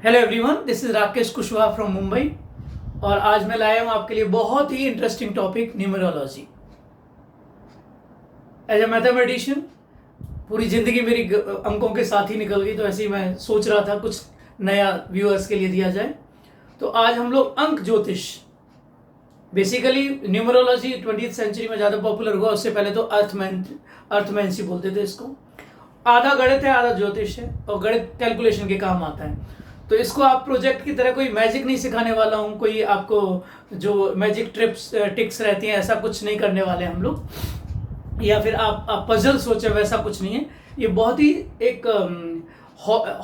Hello everyone, this is Rakesh Kushwaha from Mumbai और आज मैं लाया हूं आपके लिए बहुत ही interesting topic numerology. As a mathematician पूरी जिंदगी मेरी अंकों के साथ ही निकल गई, तो ऐसे ही मैं सोच रहा था कुछ नया व्यूअर्स के लिए दिया जाए। तो आज हम लोग अंक ज्योतिष, बेसिकली न्यूमरोलॉजी 20th सेंचुरी में ज़्यादा पॉपुलर हुआ, उससे पहले तो अर्थमैंसी बोलते थे इसको। आधा गणित है आधा ज्योतिष है और गणित कैलकुलेशन के काम आता है। तो इसको आप प्रोजेक्ट की तरह कोई मैजिक नहीं सिखाने वाला हूँ, कोई आपको जो मैजिक टिक्स रहती हैं ऐसा कुछ नहीं करने वाले हम लोग, या फिर आप पजल सोचे वैसा कुछ नहीं है। ये बहुत ही एक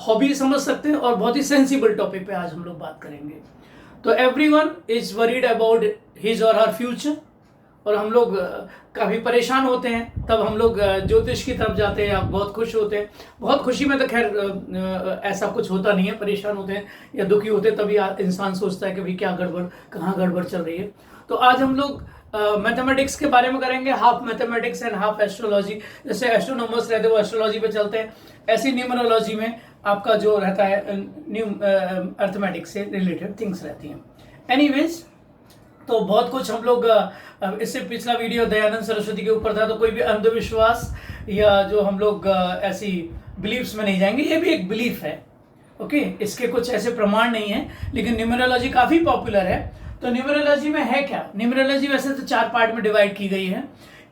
हॉबी समझ सकते हैं और बहुत ही सेंसिबल टॉपिक पे आज हम लोग बात करेंगे। तो everyone is worried about his और हर फ्यूचर, और हम लोग काफ़ी परेशान होते हैं, तब हम लोग ज्योतिष की तरफ जाते हैं, आप बहुत खुश होते हैं। बहुत खुशी में तो खैर ऐसा कुछ होता नहीं है, परेशान होते हैं या दुखी होते हैं तभी इंसान सोचता है कि भाई क्या गड़बड़, कहाँ गड़बड़ चल रही है। तो आज हम लोग मैथमेटिक्स के बारे में करेंगे, half mathematics and half astrology. जैसे एस्ट्रोनॉमर्स रहते हैं वो एस्ट्रोलॉजी पे चलते हैं, ऐसी न्यूमरोलॉजी में आपका जो रहता है अर्थमेटिक्स से रिलेटेड थिंग्स रहती हैं। एनीवेज, तो बहुत कुछ हम लोग इससे पिछला वीडियो दयानंद सरस्वती के ऊपर था, तो कोई भी अंधविश्वास या जो हम लोग ऐसी बिलीफ्स में नहीं जाएंगे। ये भी एक बिलीफ है, ओके, इसके कुछ ऐसे प्रमाण नहीं है, लेकिन न्यूमरोलॉजी काफ़ी पॉपुलर है। तो न्यूमरोलॉजी में है क्या? न्यूमरोलॉजी वैसे तो 4 पार्ट में डिवाइड की गई है।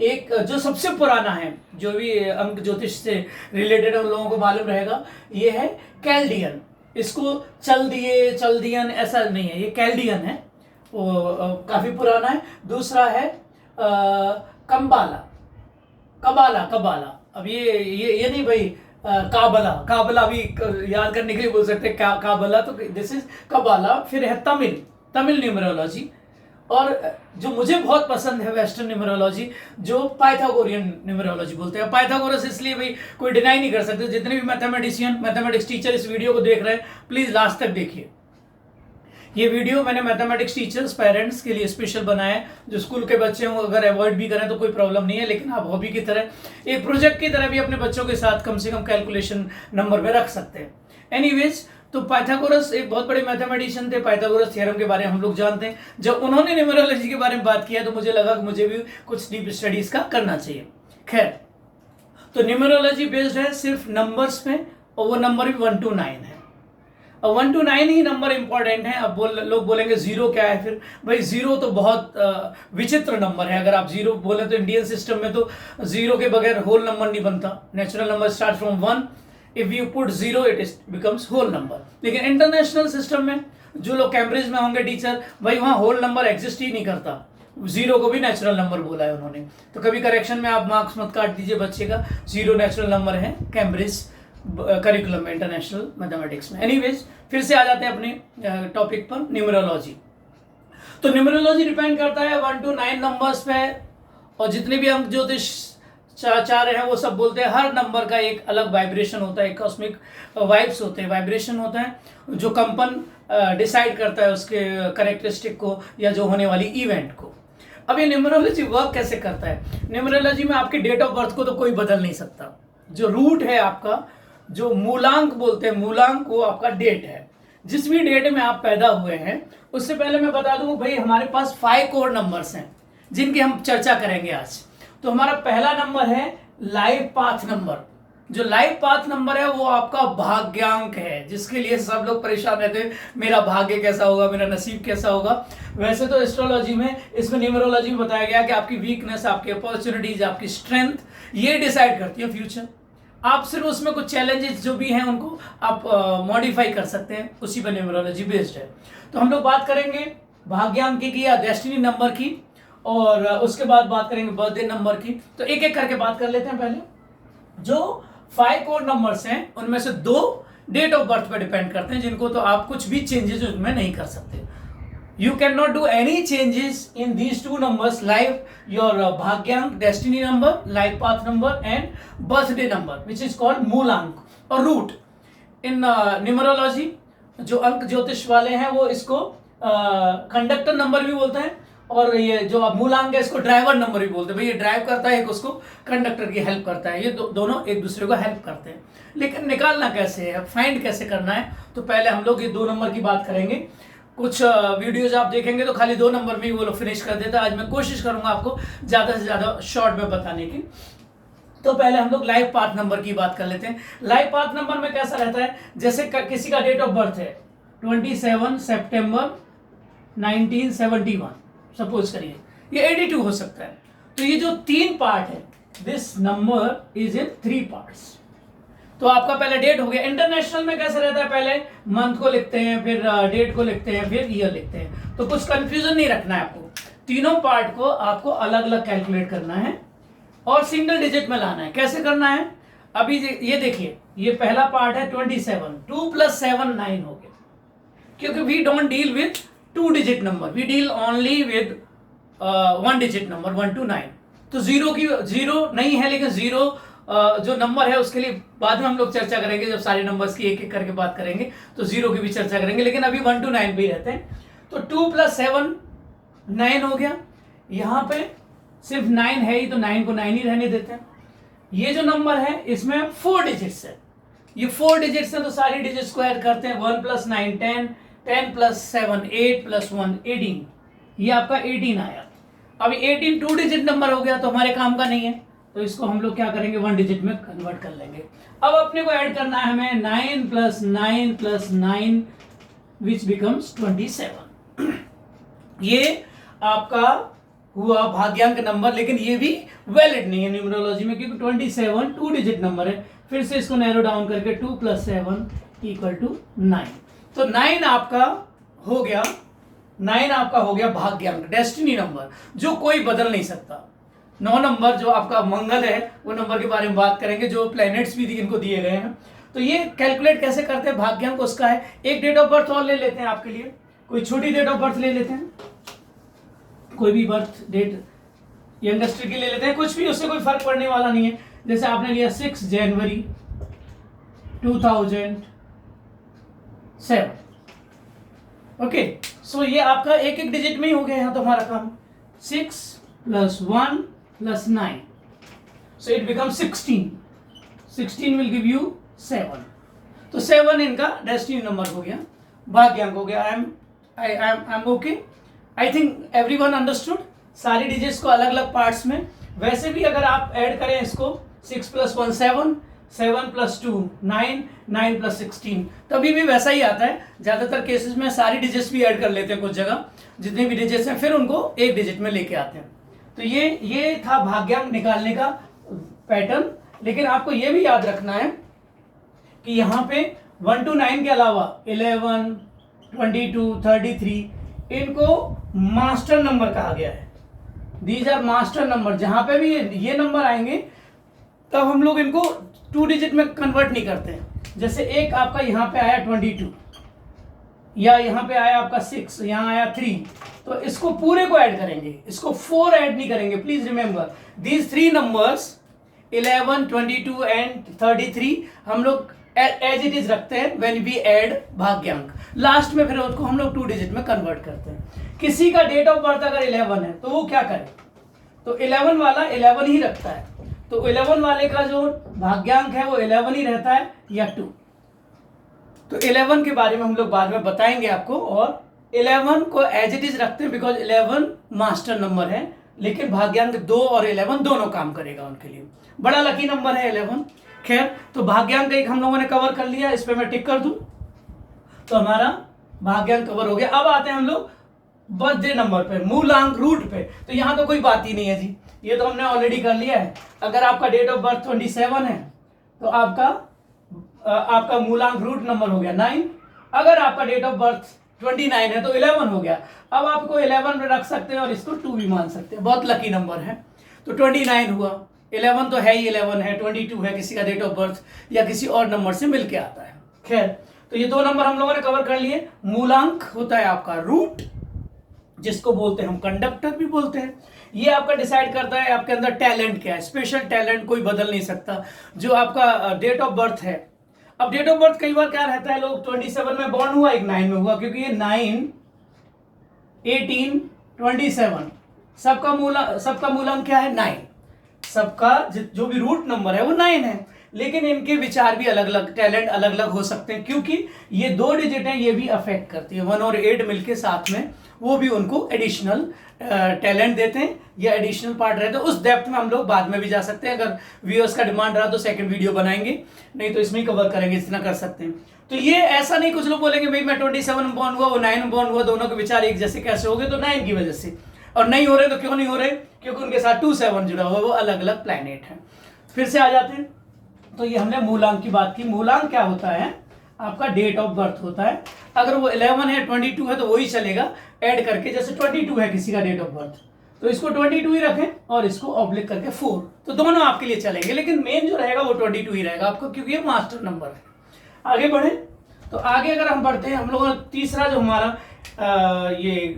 एक जो सबसे पुराना है, जो भी अंक ज्योतिष से रिलेटेड है उन लोगों को मालूम रहेगा, ये है कैल्डियन। इसको चल्दियन ऐसा नहीं है, ये कैल्डियन है, वो काफी पुराना है। दूसरा है कबाला। अब ये नहीं भाई, काबला भी याद करने के लिए बोल सकते हैं काबला, तो दिस इज कबाला। फिर है तमिल न्यूमरोलॉजी, और जो मुझे बहुत पसंद है वेस्टर्न न्यूमरोलॉजी, जो पाइथागोरियन न्यूमरोलॉजी बोलते हैं। पाइथागोरस इसलिए भाई कोई डिनाई नहीं कर सकते। जितने भी मैथमेटिक्स टीचर इस वीडियो को देख रहे हैं, प्लीज लास्ट तक देखिए। ये वीडियो मैंने मैथमेटिक्स टीचर्स पेरेंट्स के लिए स्पेशल बनाया है। जो स्कूल के बच्चे हों अगर अवॉइड भी करें तो कोई प्रॉब्लम नहीं है, लेकिन आप हॉबी की तरह, एक प्रोजेक्ट की तरह भी अपने बच्चों के साथ कम से कम कैलकुलेशन नंबर में रख सकते हैं। एनीवेज, तो पाइथागोरस एक बहुत बड़े मैथमेटिशियन थे। पाइथागोरस थ्योरम के बारे में हम लोग जानते हैं। जब उन्होंने न्यूमरोलॉजी के बारे में बात किया तो मुझे लगा कि मुझे भी कुछ डीप स्टडीज का करना चाहिए। खैर, तो न्यूमरोलॉजी बेस्ड है सिर्फ नंबर्स पे, और वो नंबर भी 1 to 9 है। और 1 to 9 ही नंबर इंपॉर्टेंट है। अब लोग बोलेंगे जीरो क्या है? फिर भाई जीरो तो बहुत विचित्र नंबर है। अगर आप जीरो बोले तो इंडियन सिस्टम में तो जीरो के बगैर होल नंबर नहीं बनता। Natural number start from 1, if you put zero it becomes whole number. लेकिन इंटरनेशनल सिस्टम में, जो लोग कैम्ब्रिज में होंगे टीचर, भाई वहाँ होल नंबर एग्जिस्ट ही नहीं करता। जीरो को भी नेचुरल नंबर बोला है उन्होंने। तो कभी करेक्शन में आप मार्क्स मत काट दीजिए बच्चे का, जीरो नेचुरल नंबर है कैम्ब्रिज करिकुलम में, इंटरनेशनल मैथमेटिक्स में। एनीवेज, फिर से आ जाते हैं अपने टॉपिक पर, न्यूमरोलॉजी। तो न्यूमरोलॉजी डिपेंड करता है 1 to 9 नंबर्स पे, और जितने भी अंक ज्योतिष चार हैं वो सब बोलते हैं हर नंबर का एक अलग वाइब्रेशन होता है, कॉस्मिक वाइब्स होते हैं, वाइब्रेशन होता है, जो कंपन डिसाइड करता है उसके करेक्टरिस्टिक को या जो होने वाली इवेंट को। अब ये न्यूमरोलॉजी वर्क कैसे करता है? न्यूमरोलॉजी में आपके डेट ऑफ बर्थ को तो कोई बदल नहीं सकता। जो रूट है आपका, जो मूलांक बोलते हैं, मूलांक वो आपका डेट है। जिस भी डेट में आप पैदा हुए हैं, उससे पहले मैं बता दूं भाई हमारे पास 5 कोर नंबर्स हैं जिनकी हम चर्चा करेंगे आज। तो हमारा पहला नंबर है लाइफ पाथ नंबर। जो लाइफ पाथ नंबर है वो आपका भाग्यांक है, जिसके लिए सब लोग परेशान रहते हैं, मेरा भाग्य कैसा होगा, मेरा नसीब कैसा होगा। वैसे तो एस्ट्रोलॉजी में, इसमें न्यूमरोलॉजी में बताया गया कि आपकी वीकनेस, आपकी अपॉर्चुनिटीज, आपकी स्ट्रेंथ, ये डिसाइड करती है फ्यूचर। आप सिर्फ उसमें कुछ चैलेंजेस जो भी हैं उनको आप मॉडिफाई कर सकते हैं, उसी पर न्यूमरोलॉजी बेस्ड है। तो हम लोग बात करेंगे भाग्यांक की या डेस्टिनी नंबर की, और उसके बाद बात करेंगे बर्थडे नंबर की। तो एक एक करके बात कर लेते हैं। पहले जो 5 कोर नंबर्स हैं उनमें से 2 डेट ऑफ बर्थ पर डिपेंड करते हैं, जिनको तो आप कुछ भी चेंजेस उनमें नहीं कर सकते। You cannot do any changes in these 2 numbers, like your bhagyank, destiny number, life path number, and birthday number, which is called मूलांक और root. In numerology, जो अंक ज्योतिष वाले हैं वो इसको कंडक्टर नंबर भी बोलते हैं, और ये जो आप मूलांक है इसको ड्राइवर नंबर भी बोलते हैं। भाई ये ड्राइव करता है, एक उसको कंडक्टर की हेल्प करता है, ये दोनों एक दूसरे को हेल्प करते हैं। लेकिन निकालना कैसे है, फाइंड कैसे करना है, तो पहले हम लोग ये 2 नंबर की बात करेंगे। कुछ वीडियोज आप देखेंगे तो खाली 2 नंबर में ही वो लोग फिनिश कर देता है। आज मैं कोशिश करूंगा आपको ज़्यादा से ज़्यादा शॉर्ट में बताने की। तो पहले हम लोग लाइव पाथ नंबर की बात कर लेते हैं। लाइव पाथ नंबर में कैसा रहता है, जैसे किसी का डेट ऑफ बर्थ है 27 सितंबर 1971, सपोज करिए, ये 82 हो सकता है। तो ये जो 3 पार्ट है, this number is in 3 parts. तो आपका पहले डेट हो गया। इंटरनेशनल में कैसे रहता है, पहले मंथ को लिखते हैं, फिर डेट को लिखते हैं, फिर ईयर लिखते हैं। तो कुछ कंफ्यूजन नहीं रखना है आपको, तीनों पार्ट को आपको अलग अलग कैलकुलेट करना है और सिंगल डिजिट में लाना है। कैसे करना है, अभी ये देखिए, ये पहला पार्ट है 27, 2 + 7 9 हो गया, क्योंकि we don't deal with 2 digit number, we deal only with 1 digit number 1 to 9। तो जीरो नहीं है, लेकिन जीरो जो नंबर है उसके लिए बाद में हम लोग चर्चा करेंगे, जब सारे नंबर्स की एक एक करके बात करेंगे तो जीरो की भी चर्चा करेंगे, लेकिन अभी 1 to 9 पे ही रहते हैं। तो 2 + 7 9 हो गया। यहाँ पे सिर्फ 9 है ही, तो 9 को 9 ही रहने देते हैं। ये जो नंबर है इसमें 4 डिजिट्स है, ये 4 डिजिट्स है, तो सारी डिजिट्स को ऐड करते हैं। 1 + 9 10, 10 + 7 8 + 1 18, ये आपका 18 आया। अब 18 2 डिजिट नंबर हो गया, तो हमारे काम का नहीं है, तो इसको हम लोग क्या करेंगे, 1 डिजिट में कन्वर्ट कर लेंगे। अब अपने को ऐड करना है हमें 9 + 9 + 9 विच बिकम्स 27। ये आपका हुआ भाग्यांक नंबर, लेकिन ये भी वैलिड नहीं है न्यूमरोलॉजी में, क्योंकि 27 2 डिजिट नंबर है। फिर से इसको नैरो डाउन करके 2 + 7 = 9। तो 9 आपका हो गया, 9 आपका हो गया भाग्यांक, डेस्टिनी नंबर, जो कोई बदल नहीं सकता। 9 नंबर जो आपका मंगल है, वो नंबर के बारे में बात करेंगे, जो प्लैनेट्स भी इनको दिए गए हैं। तो ये कैलकुलेट कैसे करते हैं, भाग्यांक उसका है। एक डेट ऑफ बर्थ और ले लेते हैं आपके लिए, कोई छोटी डेट ऑफ बर्थ ले लेते हैं, कोई भी बर्थ डेट यंगस्टर की ले लेते हैं, कुछ भी, उससे कोई फर्क पड़ने वाला नहीं है। जैसे आपने लिया 6 जनवरी 2007, ओके। सो ये आपका एक एक डिजिट में ही हो गया यहाँ, तो हमारा काम 6 + 1 + 9, so it becomes 16. 16 will give you 7. तो 7 इनका डेस्टिनी नंबर हो गया, भाग्यांक हो गया। I am okay, I think everyone understood. सारी डिजिट्स को अलग अलग पार्ट्स में। वैसे भी अगर आप ऐड करें इसको, 6 + 1 7, 7 + 2 9, 9 + 16, तभी भी वैसा ही आता है। ज्यादातर केसेस में सारी डिजिट्स भी ऐड कर लेते हैं, कुछ जगह जितनी भी डिजिट्स हैं, फिर उनको एक डिजिट में लेके आते हैं। तो ये था भाग्यांक निकालने का पैटर्न। लेकिन आपको ये भी याद रखना है कि यहाँ पे 1 to 9 के अलावा 11, 22, 33, इनको मास्टर नंबर कहा गया है। These are master number. जहां पे भी ये नंबर आएंगे, तब हम लोग इनको 2 डिजिट में कन्वर्ट नहीं करते हैं। जैसे एक आपका यहाँ पे आया 22, या यहाँ पे आया आपका 6, यहाँ आया 3, तो इसको पूरे को ऐड करेंगे, इसको 4 ऐड नहीं करेंगे। Please remember these 3 numbers 11, 22 and 33 हम लोग एज इट इज रखते हैं व्हेन वी ऐड भाग्यांक। लास्ट में फिर उसको हम लोग 2 डिजिट में कन्वर्ट करते हैं। किसी का डेट ऑफ बर्थ अगर 11 है, तो वो क्या करे, तो 11 वाला 11 ही रखता है। तो 11 वाले का जो भाग्यांक है वो 11 ही रहता है, या 2। तो 11 के बारे में हम लोग बाद में बताएंगे आपको। और 11 को एज इट इज रखते हैं बिकॉज 11 मास्टर नंबर है, लेकिन भाग्यांक 2 और 11 दोनों काम करेगा उनके लिए। बड़ा लकी नंबर है 11। खैर, तो भाग्यांक एक हम लोगों ने कवर कर लिया, इस पे मैं टिक कर दूं तो हमारा भाग्यांक कवर हो गया। अब आते हैं हम लोग बर्थडे नंबर पे, मूलांक रूट पे। तो यहां तो कोई बात ही नहीं है जी, ये तो हमने ऑलरेडी कर लिया है। अगर आपका डेट ऑफ बर्थ 27 है, तो आपका मूलांक रूट नंबर हो गया 9। अगर आपका डेट ऑफ बर्थ 29 है, तो 11 हो गया। अब आपको 11 में रख सकते हैं और इसको 2 भी मान सकते हैं, बहुत लकी नंबर है। तो 29 हुआ, 11 तो है ही, 11 है, 22 है किसी का डेट ऑफ बर्थ, या किसी और नंबर से मिलके आता है। खैर, तो ये 2 नंबर हम लोगों ने कवर कर लिए। मूलांक होता है आपका रूट, जिसको बोलते हैं हम कंडक्टर भी बोलते हैं। ये आपका डिसाइड करता है आपके अंदर टैलेंट क्या है, स्पेशल टैलेंट कोई बदल नहीं सकता। जो आपका डेट ऑफ बर्थ है, अब डेट ऑफ बर्थ कई बार क्या रहता है, लोग 27 में बॉर्न हुआ, एक 9 में हुआ, क्योंकि ये 9, 18, 27, सबका मूलांक क्या है 9, सबका जो भी रूट नंबर है वो 9 है। लेकिन इनके विचार भी अलग अलग, टैलेंट अलग अलग हो सकते हैं, क्योंकि ये 2 डिजिट हैं, ये भी अफेक्ट करती है। 1 और 8 मिलके साथ में वो भी उनको एडिशनल टैलेंट देते हैं या एडिशनल पार्ट रहते हैं। उस डेप्थ में हम लोग बाद में भी जा सकते हैं, अगर व्यूअर्स का डिमांड रहा तो सेकंड वीडियो बनाएंगे, नहीं तो इसमें ही कवर करेंगे, इतना कर सकते हैं। तो ये ऐसा नहीं, कुछ लोग बोलेंगे भाई मैं 27 में बॉर्न हुआ, वो 9 में बॉर्न हुआ, दोनों के विचार एक जैसे कैसे हो गए? तो 9 की वजह से। और नहीं हो रहे तो क्यों नहीं हो रहे? क्योंकि उनके साथ 27 जुड़ा हुआ, वो अलग अलग प्लैनेट है। फिर से आ जाते हैं। तो ये हमने मूलांक की बात की। मूलांक क्या होता है? आपका डेट ऑफ बर्थ होता है। अगर वो 11 है, 22 है, तो वही चलेगा ऐड करके। जैसे 22 है किसी का डेट ऑफ बर्थ, तो इसको 22 ही रखें और इसको ऑब्लिक करके 4, तो दोनों आपके लिए चलेंगे, लेकिन मेन जो रहेगा वो 22 ही रहेगा आपको, क्योंकि ये मास्टर नंबर है। आगे बढ़े तो आगे अगर हम बढ़ते हैं, हम लोगों ने तीसरा जो हमारा ये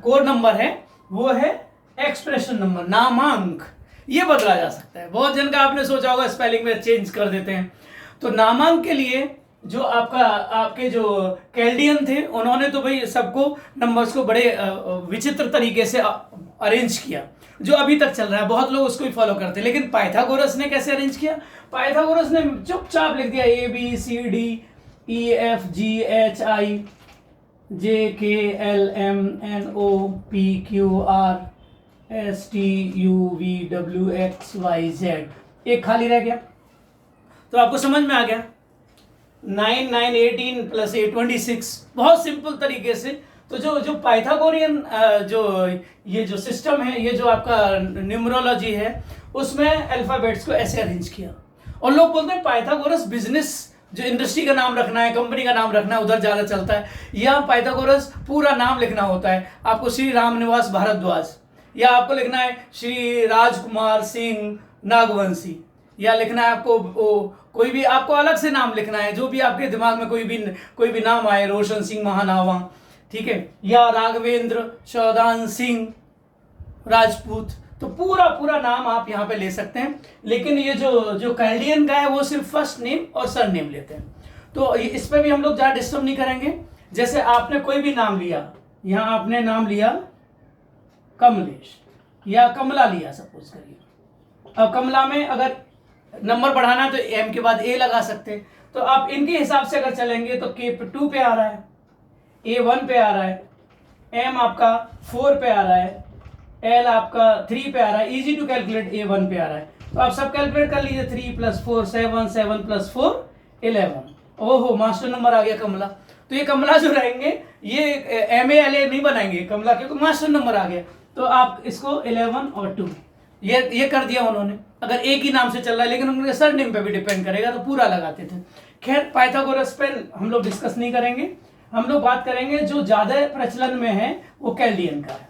कोड नंबर है वो है एक्सप्रेशन नंबर, नामांक। ये बदला जा सकता है। बहुत जन का आपने सोचा होगा स्पेलिंग में चेंज कर देते हैं। तो नामांक के लिए जो आपके जो कैल्डियन थे, उन्होंने तो भाई सबको नंबर्स को बड़े विचित्र तरीके से अरेंज किया, जो अभी तक चल रहा है। बहुत लोग उसको ही फॉलो करते हैं। लेकिन पाइथागोरस ने कैसे अरेंज किया? पाइथागोरस ने चुपचाप लिख दिया ABCDEFGHI JKLMNOPQRSTUVWXYZ, एक खाली रह गया। तो आपको समझ में आ गया 9 9 18 प्लस 8 26, बहुत सिंपल तरीके से। तो जो पाइथागोरियन ये जो सिस्टम है, ये जो आपका न्यूमरोलॉजी है, उसमें अल्फाबेट्स को ऐसे अरेंज किया। और लोग बोलते हैं पाइथागोरस बिजनेस, जो इंडस्ट्री का नाम रखना है, कंपनी का नाम रखना है, उधर ज्यादा चलता है। या पाइथागोरस पूरा नाम लिखना होता है, आपको श्री रामनिवास भारद्वाज, या आपको लिखना है श्री राजकुमार सिंह नागवंशी, या लिखना है आपको कोई भी आपको अलग से नाम लिखना है, जो भी आपके दिमाग में कोई भी नाम आए, रोशन सिंह महानावा, ठीक है, या राघवेंद्र चौदान सिंह राजपूत, तो पूरा नाम आप यहाँ पे ले सकते हैं। लेकिन ये जो कैल्डियन का है वो सिर्फ फर्स्ट नेम और सर नेम लेते हैं। तो इस पे भी हम लोग ज़्यादा डिस्टर्ब नहीं करेंगे। जैसे आपने कोई भी नाम लिया, यहाँ आपने नाम लिया कमलेश या कमला लिया सपोज करिए। अब कमला में अगर नंबर बढ़ाना है तो एम के बाद ए लगा सकते हैं। तो आप इनके हिसाब से अगर चलेंगे तो के 2 पे आ रहा है, ए 1 पे आ रहा है, एम आपका 4 पे आ रहा है, एल आपका 3 पे आ रहा है। इजी टू कैलकुलेट, ए 1 पे आ रहा है। तो आप सब कैलकुलेट कर लीजिए, 3 + 4 7, 7 + 4 11। ओहो, मास्टर नंबर आ गया कमला। तो ये कमला जो रहेंगे ये MALA नहीं बनाएंगे कमला, क्योंकि मास्टर नंबर आ गया। तो आप इसको 11 और 2 ये कर दिया उन्होंने। अगर एक ही नाम से चल रहा है, लेकिन उनके सर नेम पे भी डिपेंड करेगा, तो पूरा लगाते थे। खैर, पाइथागोरस पे हम लोग डिस्कस नहीं करेंगे। हम लोग बात करेंगे जो ज्यादा प्रचलन में है वो कैल्डियन का है।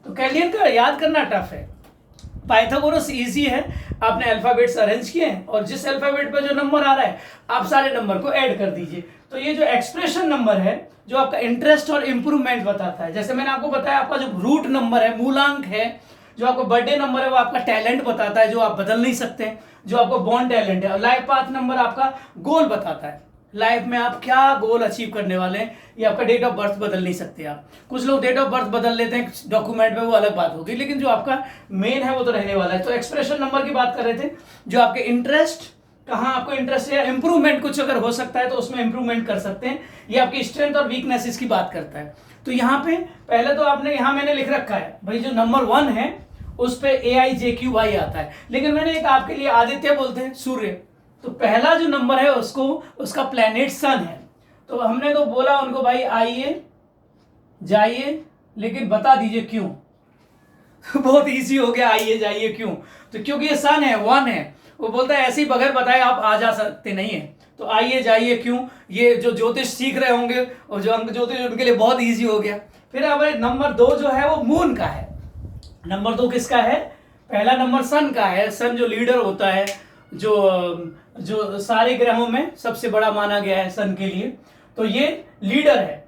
तो कैल्डियन का याद करना टफ है, पाइथागोरस इजी है। आपने अल्फाबेट्स अरेंज किए और जिस अल्फाबेट पर जो नंबर आ रहा है आप सारे नंबर को ऐड कर दीजिए। तो ये जो एक्सप्रेशन नंबर है, जो आपका इंटरेस्ट और इंप्रूवमेंट बताता है। जैसे मैंने आपको बताया, आपका जो रूट नंबर है, मूलांक है, जो आपका बर्थडे नंबर है, वो आपका टैलेंट बताता है, जो आप बदल नहीं सकते, जो आपको बॉर्न टैलेंट है। लाइफ पाथ नंबर आपका गोल बताता है, लाइफ में आप क्या गोल अचीव करने वाले हैं। ये आपका डेट ऑफ बर्थ बदल नहीं सकते आप। कुछ लोग डेट ऑफ बर्थ बदल लेते हैं डॉक्यूमेंट में, वो अलग बात होगी, लेकिन जो आपका मेन है वो तो रहने वाला है। तो एक्सप्रेशन नंबर की बात कर रहे थे, जो आपके इंटरेस्ट, कहाँ आपको इंटरेस्ट है, इंप्रूवमेंट कुछ अगर हो सकता है तो उसमें इंप्रूवमेंट कर सकते हैं। ये आपकी स्ट्रेंथ और वीकनेसेस की बात करता है। तो यहाँ पे पहले तो आपने, यहाँ मैंने लिख रखा है भाई, जो नंबर 1 है उस पे AIJQY आता है, लेकिन मैंने एक आपके लिए आदित्य बोलते हैं, सूर्य। तो पहला जो नंबर है उसका प्लैनेट सन है। तो हमने तो बोला उनको भाई आइए जाइए, लेकिन बता दीजिए क्यों। बहुत इजी हो गया, आइए जाइए क्यों? तो क्योंकि ये सन है, 1 है। वो बोलता है ऐसे ही बगैर बताए आप आ जा सकते नहीं है। तो आइए जाइए क्यों, ये जो ज्योतिष सीख रहे होंगे और जो अंक ज्योतिष, उनके लिए बहुत इजी हो गया। फिर अब नंबर 2 जो है वो मून का है। नंबर 2 किसका है? पहला नंबर सन का है। सन जो लीडर होता है, जो सारे ग्रहों में सबसे बड़ा माना गया है सन के लिए, तो ये लीडर है।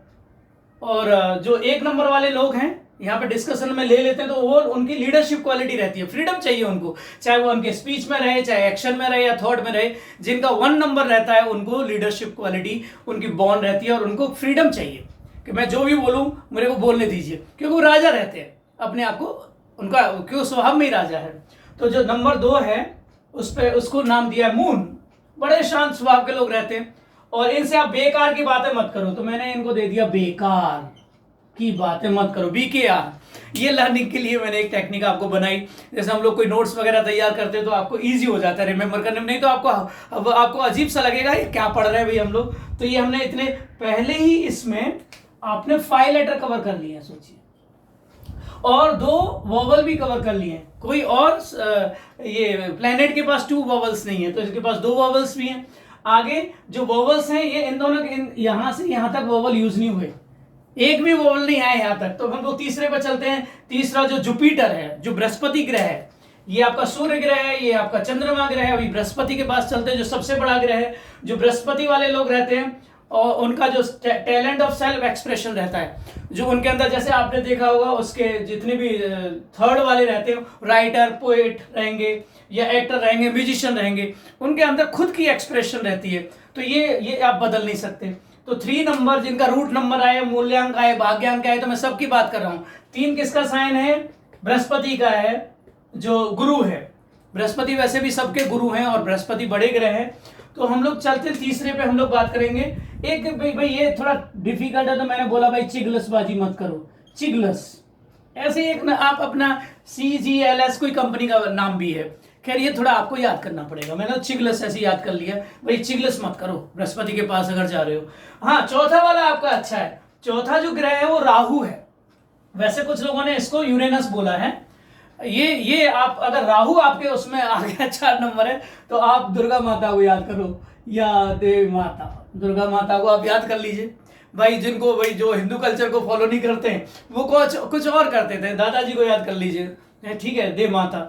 और जो 1 नंबर वाले लोग हैं, यहाँ पे डिस्कशन में ले लेते हैं, तो वो उनकी लीडरशिप क्वालिटी रहती है, फ्रीडम चाहिए उनको, चाहे वो उनके स्पीच में रहे, चाहे एक्शन में रहे या थॉट में रहे। जिनका 1 नंबर रहता है उनको लीडरशिप क्वालिटी उनकी बॉन्ड रहती है, और उनको फ्रीडम चाहिए कि मैं जो भी बोलूँ मेरे को बोलने दीजिए, क्योंकि वो राजा रहते हैं। अपने आप को, उनका क्यों स्वभाव में ही राजा है। तो जो नंबर 2 है उस पे उसको नाम दिया मून। बड़े शांत स्वभाव के लोग रहते हैं और इनसे आप बेकार की बातें मत करो, तो मैंने इनको दे दिया बेकार की बातें मत करो, BKR। ये लर्निंग के लिए मैंने एक टेक्निक आपको बनाई। जैसे हम लोग कोई नोट्स वगैरह तैयार करते हैं तो आपको इजी हो जाता है रिमेंबर करने में, नहीं तो आपको अजीब सा लगेगा ये क्या पढ़ रहे हैं भाई हम लोग। तो ये हमने इतने पहले ही इसमें आपने 5 लेटर कवर कर लिए हैं, सोचिए, और 2 वॉवल भी कवर कर लिए हैं। कोई और ये प्लेनेट के पास 2 वॉवल्स नहीं है, तो इसके पास 2 वॉवल्स भी हैं। आगे जो वॉवल्स हैं ये इन दोनों के यहां से यहां तक वॉवल यूज नहीं हुए, एक भी वॉवल नहीं आया यहां तक। तो हम लोग तीसरे पे चलते हैं। तीसरा जो जुपिटर है, जो बृहस्पति ग्रह है, ये आपका सूर्य ग्रह है, ये आपका चंद्रमा ग्रह है। अभी बृहस्पति के पास चलते हैं, जो सबसे बड़ा ग्रह है। जो बृहस्पति वाले लोग रहते हैं और उनका जो टैलेंट ऑफ सेल्फ एक्सप्रेशन रहता है, जो उनके अंदर, जैसे आपने देखा होगा उसके जितने भी 3rd वाले रहते हैं, राइटर, पोएट रहेंगे या एक्टर रहेंगे, म्यूजिशियन रहेंगे, उनके अंदर खुद की एक्सप्रेशन रहती है। तो ये आप बदल नहीं सकते। तो 3 नंबर जिनका रूट नंबर आए, मूल्यांक आए, भाग्यांक आए, तो मैं सबकी बात कर रहा हूं। 3 किसका साइन है? बृहस्पति का है, जो गुरु है। बृहस्पति वैसे भी सबके गुरु हैं और बृहस्पति बड़े ग्रह है। तो हम लोग चलते तीसरे पे, हम लोग बात करेंगे एक भाई ये थोड़ा डिफिकल्ट है, तो मैंने बोला भाई चिगलसबाजी मत करो। चिगलस ऐसे एक ना, आप अपना CGLS कोई कंपनी का नाम भी है, खैर ये थोड़ा आपको याद करना पड़ेगा। मैंने चिगलस ऐसे याद कर लिया, भाई चिगलस मत करो बृहस्पति के पास अगर जा रहे हो। हाँ, चौथा वाला आपका अच्छा है। चौथा जो ग्रह है वो राहु है। वैसे कुछ लोगों ने इसको यूरेनस बोला है। ये आप अगर राहु आपके उसमें आ गया 4 नंबर है, तो आप दुर्गा माता को याद करो, या देवी माता, दुर्गा माता को आप याद कर लीजिए। भाई जिनको, भाई जो हिंदू कल्चर को फॉलो नहीं करते हैं वो कुछ और करते थे, दादाजी को याद कर लीजिए, ठीक है, देव माता,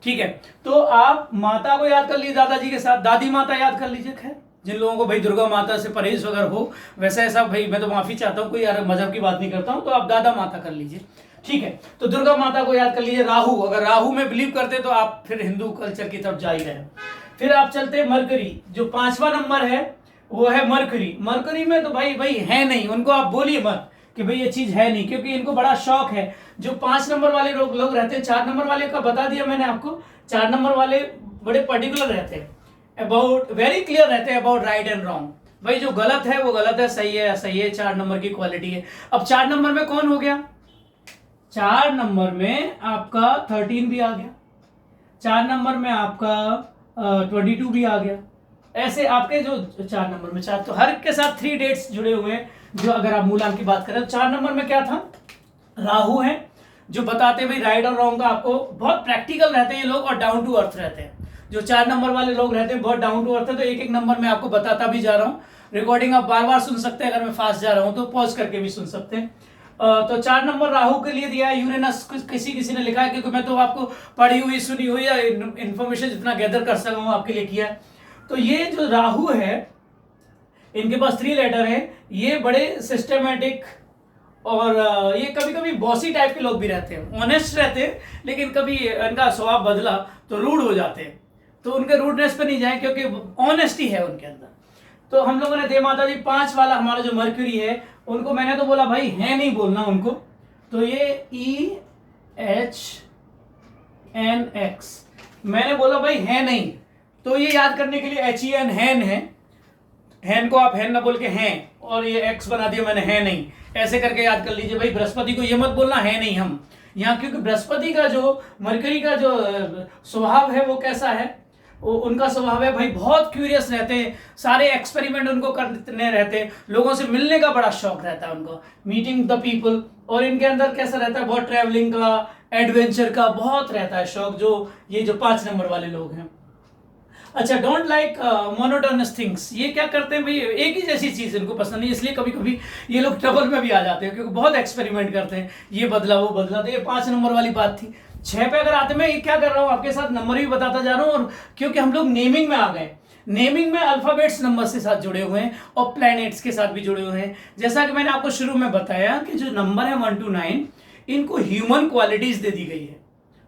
ठीक है। तो आप माता को याद कर लीजिए दादाजी के साथ, दादी माता याद कर लीजिए। खैर जिन लोगों को भाई दुर्गा माता से परहेज वगैरह हो, वैसा ऐसा भाई मैं तो माफी चाहता हूँ, कोई यार मजहब की बात नहीं करता हूँ, तो आप दादा माता कर लीजिए, ठीक है। तो दुर्गा माता को याद कर लीजिए। राहु, अगर राहु में बिलीव करते तो आप फिर हिंदू कल्चर की तरफ जा ही रहे। फिर आप चलते मरकरी, जो 5वां नंबर है वो है मरकरी। मरकरी में तो भाई है नहीं, उनको आप बोलिए मत कि भाई ये चीज है नहीं, क्योंकि इनको बड़ा शौक है। जो 5 नंबर वाले लोग रहते हैं, 4 नंबर वाले का बता दिया मैंने आपको, 4 नंबर वाले बड़े पर्टिकुलर रहते हैं, अबाउट वेरी क्लियर रहते हैं अबाउट राइट एंड रॉन्ग। भाई जो गलत है वो गलत है, सही है सही है, 4 नंबर की क्वालिटी है। अब 4 नंबर में कौन हो गया? 4 नंबर में आपका 13 भी आ गया, 4 नंबर में आपका 22 भी आ गया। ऐसे आपके जो 4 नंबर में 4, तो हर के साथ 3 डेट्स जुड़े हुए हैं। जो अगर आप मूलांक की बात करें तो 4 नंबर में क्या था? राहु है, जो बताते भाई राइट और रॉन्ग का आपको, बहुत प्रैक्टिकल रहते हैं ये लोग और डाउन टू अर्थ रहते हैं। जो 4 नंबर वाले लोग रहते हैं बहुत डाउन टू अर्थ है। तो एक एक नंबर में आपको बताता भी जा रहा हूँ। रिकॉर्डिंग आप बार बार सुन सकते हैं, अगर मैं फास्ट जा रहा हूँ तो पॉज करके भी सुन सकते हैं। तो 4 नंबर राहु के लिए दिया है। यूरेनस किसी ने लिखा है, क्योंकि मैं तो आपको पढ़ी हुई सुनी हुई या इन्फॉर्मेशन जितना गैदर कर सका हूं आपके लिए किया है। तो ये जो राहु है, इनके पास 3 लेटर है। ये बड़े सिस्टमेटिक और ये कभी कभी बॉसी टाइप के लोग भी रहते हैं, ऑनेस्ट रहते हैं, लेकिन कभी इनका स्वभाव बदला तो रूड हो जाते हैं। तो उनके रूडनेस पे नहीं जाए, क्योंकि ऑनेस्टी है उनके अंदर। तो हम लोगों ने देव माता जी 5 वाला हमारा जो मर्क्यूरी है, उनको मैंने तो बोला भाई है नहीं बोलना उनको, तो ये EHNX मैंने बोला भाई है नहीं, तो ये याद करने के लिए HEN हैन है, हैन को आप हैन ना बोल के हैं, और ये एक्स बना दिया मैंने, है नहीं, ऐसे करके याद कर लीजिए। भाई बृहस्पति को ये मत बोलना है नहीं हम यहाँ, क्योंकि बृहस्पति का जो मरकरी का जो स्वभाव है वो कैसा है, वो उनका स्वभाव है भाई बहुत क्यूरियस रहते हैं, सारे एक्सपेरिमेंट उनको करने रहते हैं, लोगों से मिलने का बड़ा शौक रहता है उनको, मीटिंग द पीपल। और इनके अंदर कैसा रहता है, बहुत ट्रैवलिंग का, एडवेंचर का बहुत रहता है शौक, जो ये जो 5 नंबर वाले लोग हैं। अच्छा, डोंट लाइक मोनोटोनस थिंग्स, ये क्या करते हैं भाई, एक ही जैसी चीज इनको पसंद नहीं, इसलिए कभी कभी ये लोग ट्रबल में भी आ जाते हैं, क्योंकि बहुत एक्सपेरिमेंट करते हैं, ये बदला वो बदला। तो ये 5 नंबर वाली बात थी। 6 पे अगर आते, मैं ये क्या कर रहा हूँ आपके साथ नंबर भी बताता जा रहा हूँ, और क्योंकि हम लोग नेमिंग में आ गए, नेमिंग में अल्फाबेट्स नंबर के साथ जुड़े हुए हैं और प्लैनेट्स के साथ भी जुड़े हुए हैं। जैसा कि मैंने आपको शुरू में बताया कि जो नंबर है 1 to 9, इनको ह्यूमन क्वालिटीज दे दी गई है।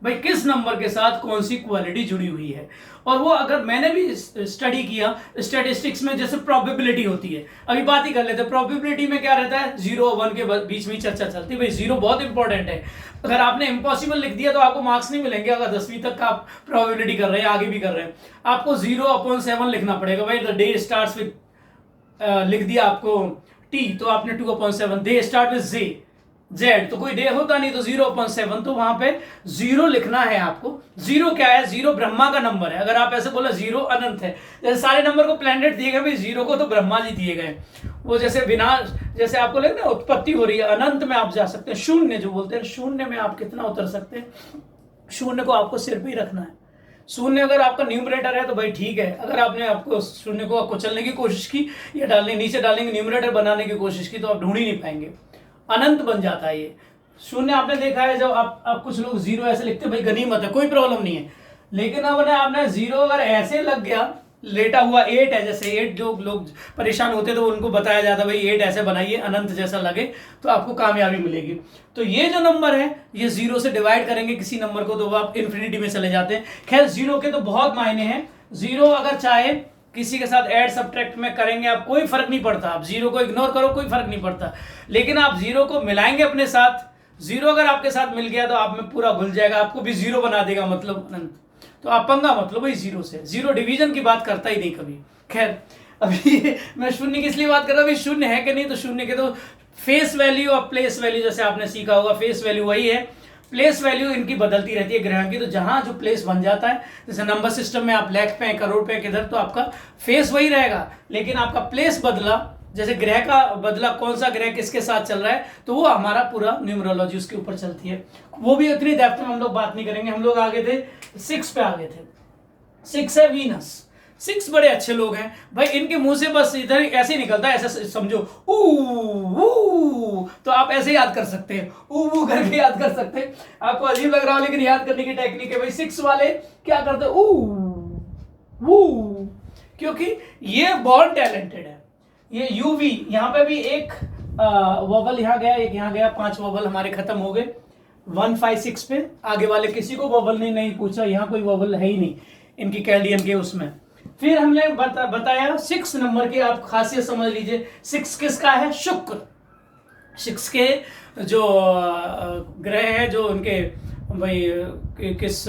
भाई किस नंबर के साथ कौन सी क्वालिटी जुड़ी हुई है। और वो अगर मैंने भी स्टडी किया स्टैटिस्टिक्स में, जैसे प्रोबेबिलिटी होती है, अभी बात ही कर लेते हैं। प्रोबेबिलिटी में क्या रहता है, 0 और 1 के बीच में चर्चा चलती है। भाई 0 बहुत इंपॉर्टेंट है। अगर आपने इम्पॉसिबल लिख दिया तो आपको मार्क्स नहीं मिलेंगे। अगर 10वीं तक का आप प्रोबेबिलिटी कर रहे हैं, आगे भी कर रहे हैं, आपको 0/7 लिखना पड़ेगा। भाई द डे स्टार्ट्स विद लिख दिया आपको टी, तो आपने 2/7। दे स्टार्ट विद जेड, तो कोई डे होता नहीं, तो 0/7, तो वहां पे 0 लिखना है आपको। 0 क्या है, 0 ब्रह्मा का नंबर है। अगर आप ऐसे बोला 0 अनंत है, जैसे सारे नंबर को प्लैनेट दिए गए, भाई 0 को तो ब्रह्मा जी दिए गए। वो जैसे विनाश, जैसे आपको लगे ना उत्पत्ति हो रही है, अनंत में आप जा सकते हैं। शून्य जो बोलते हैं, शून्य में आप कितना उतर सकते हैं, शून्य को आपको सिर पे ही रखना है। शून्य अगर आपका न्यूमरेटर है तो भाई ठीक है। अगर आपने आपको शून्य को कुचलने की कोशिश की या डालने नीचे डालेंगे न्यूमरेटर बनाने की कोशिश की, तो आप ढूंढ ही नहीं पाएंगे। अनंत बन जाता है ये शून्य। आपने देखा है जब आप कुछ लोग 0 ऐसे लिखते हैं, भाई गनीमत है, कोई प्रॉब्लम नहीं है। लेकिन अब आपने 0 अगर ऐसे लग गया, लेटा हुआ 8 है, जैसे 8 जो लोग परेशान होते तो उनको बताया जाता भाई 8 ऐसे बनाइए अनंत जैसा लगे, तो आपको कामयाबी मिलेगी। तो ये जो नंबर है, ये 0 से डिवाइड करेंगे किसी नंबर को तो वो आप इन्फिनिटी में चले जाते हैं। खैर 0 के तो बहुत मायने हैं। 0 अगर चाहे किसी के साथ ऐड सब्ट्रैक्ट में करेंगे आप, कोई फर्क नहीं पड़ता। आप 0 को इग्नोर करो, कोई फर्क नहीं पड़ता। लेकिन आप 0 को मिलाएंगे अपने साथ, 0 अगर आपके साथ मिल गया तो आप में पूरा घुल जाएगा, आपको भी 0 बना देगा, मतलब अनंत। तो आप पंगा मतलब भाई 0 से। 0 डिवीजन की बात करता ही नहीं कभी। खैर अभी मैं शून्य की इसलिए बात कर रहा हूँ, शून्य है कि नहीं, तो शून्य के तो फेस वैल्यू और प्लेस वैल्यू, जैसे आपने सीखा होगा, फेस वैल्यू वही है, प्लेस वैल्यू इनकी बदलती रहती है ग्रह की। तो जहां जो प्लेस बन जाता है, जैसे नंबर सिस्टम में आप लाख पे करोड़ पे किधर, तो आपका फेस वही रहेगा, लेकिन आपका प्लेस बदला, जैसे ग्रह का बदला, कौन सा ग्रह किसके साथ चल रहा है, तो वो हमारा पूरा न्यूमरोलॉजी उसके ऊपर चलती है। वो भी उतनी डेप्थ में हम लोग बात नहीं करेंगे। हम लोग आगे थे 6 पे आगे थे। 6 है वीनस। 6 बड़े अच्छे लोग हैं भाई, इनके मुंह से बस इधर ऐसे ही निकलता है, ऐसे समझो ऊ, तो आप ऐसे याद कर सकते हैं, ऊ करके याद कर सकते हैं। आपको अजीब लग रहा हो, लेकिन याद करने की टेक्निक है भाई। 6 वाले क्या करते हैं, ऊ, क्योंकि ये बॉर्न टैलेंटेड है। ये यूवी, यहाँ पे भी एक वोवल यहाँ गया, एक यहाँ गया, 5 वोवल हमारे खत्म हो गए 1 5 6 पे। आगे वाले किसी को वोवल ने नहीं पूछा, यहाँ कोई वोवल है ही नहीं इनकी कैल्डियन के उसमें। फिर हमने बताया 6 नंबर की आप खासियत समझ लीजिए। 6 किसका है, शुक्र। 6 के जो ग्रह है, जो उनके भाई किस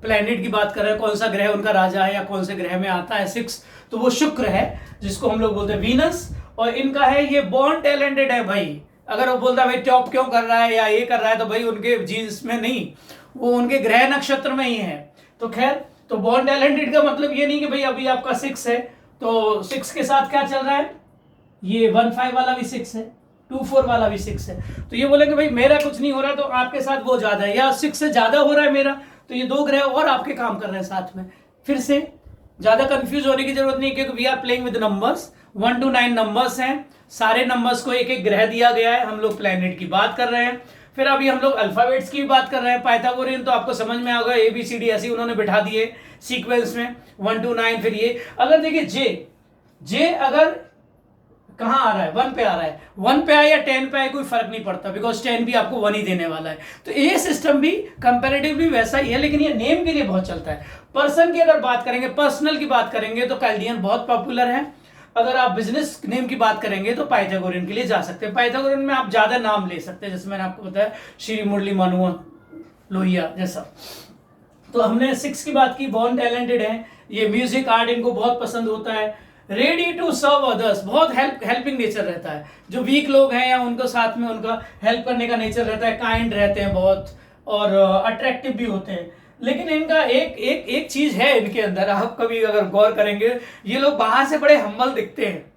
प्लैनेट की बात कर रहे हैं, कौन सा ग्रह उनका राजा है या कौन से ग्रह में आता है 6, तो वो शुक्र है, जिसको हम लोग बोलते हैं वीनस। और इनका है ये बॉर्न टैलेंटेड है भाई। अगर वो बोलता है भाई टॉप क्यों कर रहा है या ये कर रहा है, तो भाई उनके जीन्स में नहीं, वो उनके ग्रह नक्षत्र में ही है। तो खैर, तो बॉर्न टैलेंटेड का मतलब ये नहीं कि भाई अभी आपका 6 है तो 6 के साथ क्या चल रहा है, ये 1 5 वाला भी 6 है, 2 4 वाला भी 6 है। तो ये बोलेंगे भाई मेरा कुछ नहीं हो रहा, तो आपके साथ वो ज्यादा है, या 6 से ज्यादा हो रहा है मेरा, तो ये 2 ग्रह और आपके काम कर रहे हैं साथ में। फिर से ज्यादा कंफ्यूज होने की जरूरत नहीं, क्योंकि we are playing with numbers. 1 to 9 numbers हैं, सारे नंबर्स को एक एक ग्रह दिया गया है। हम लोग प्लैनेट की बात कर रहे हैं। फिर अभी हम लोग अल्फाबेट्स की बात कर रहे हैं। पाइथागोरियन तो आपको समझ में आ गया, ABCD ऐसे उन्होंने बिठा दिए सीक्वेंस में 1 to 9। फिर ये अगर देखिए जे अगर कहां आ रहा है, 1 पे आ रहा है, 1 पे आए या 10 पे आए कोई फर्क नहीं पड़ता, बिकॉज 10 भी आपको 1 ही देने वाला है। तो ये सिस्टम भी कंपैरेटिवली वैसा ही है, लेकिन ये नेम के लिए बहुत चलता है। पर्सन की अगर बात करेंगे, पर्सनल की बात करेंगे, तो कैल्डियन बहुत पॉपुलर है। अगर आप बिजनेस नेम की बात करेंगे तो पाइथागोरियन के लिए जा सकते हैं। पाइथागोरियन में आप ज्यादा नाम ले सकते हैं, जैसे मैंने आपको बताया श्री मुरली मनुआ लोहिया जैसा। तो हमने 6 की बात की, बॉर्न टैलेंटेड है, ये म्यूजिक आर्ट इनको बहुत पसंद होता है। रेडी टू सर्व अदर्स, बहुत हेल्पिंग नेचर रहता है। जो वीक लोग हैं या उनको साथ में उनका हेल्प करने का नेचर रहता है, काइंड रहते हैं बहुत, और अट्रैक्टिव भी होते हैं। लेकिन इनका एक चीज है इनके अंदर, आप कभी अगर गौर करेंगे, ये लोग बाहर से बड़े हम्बल दिखते हैं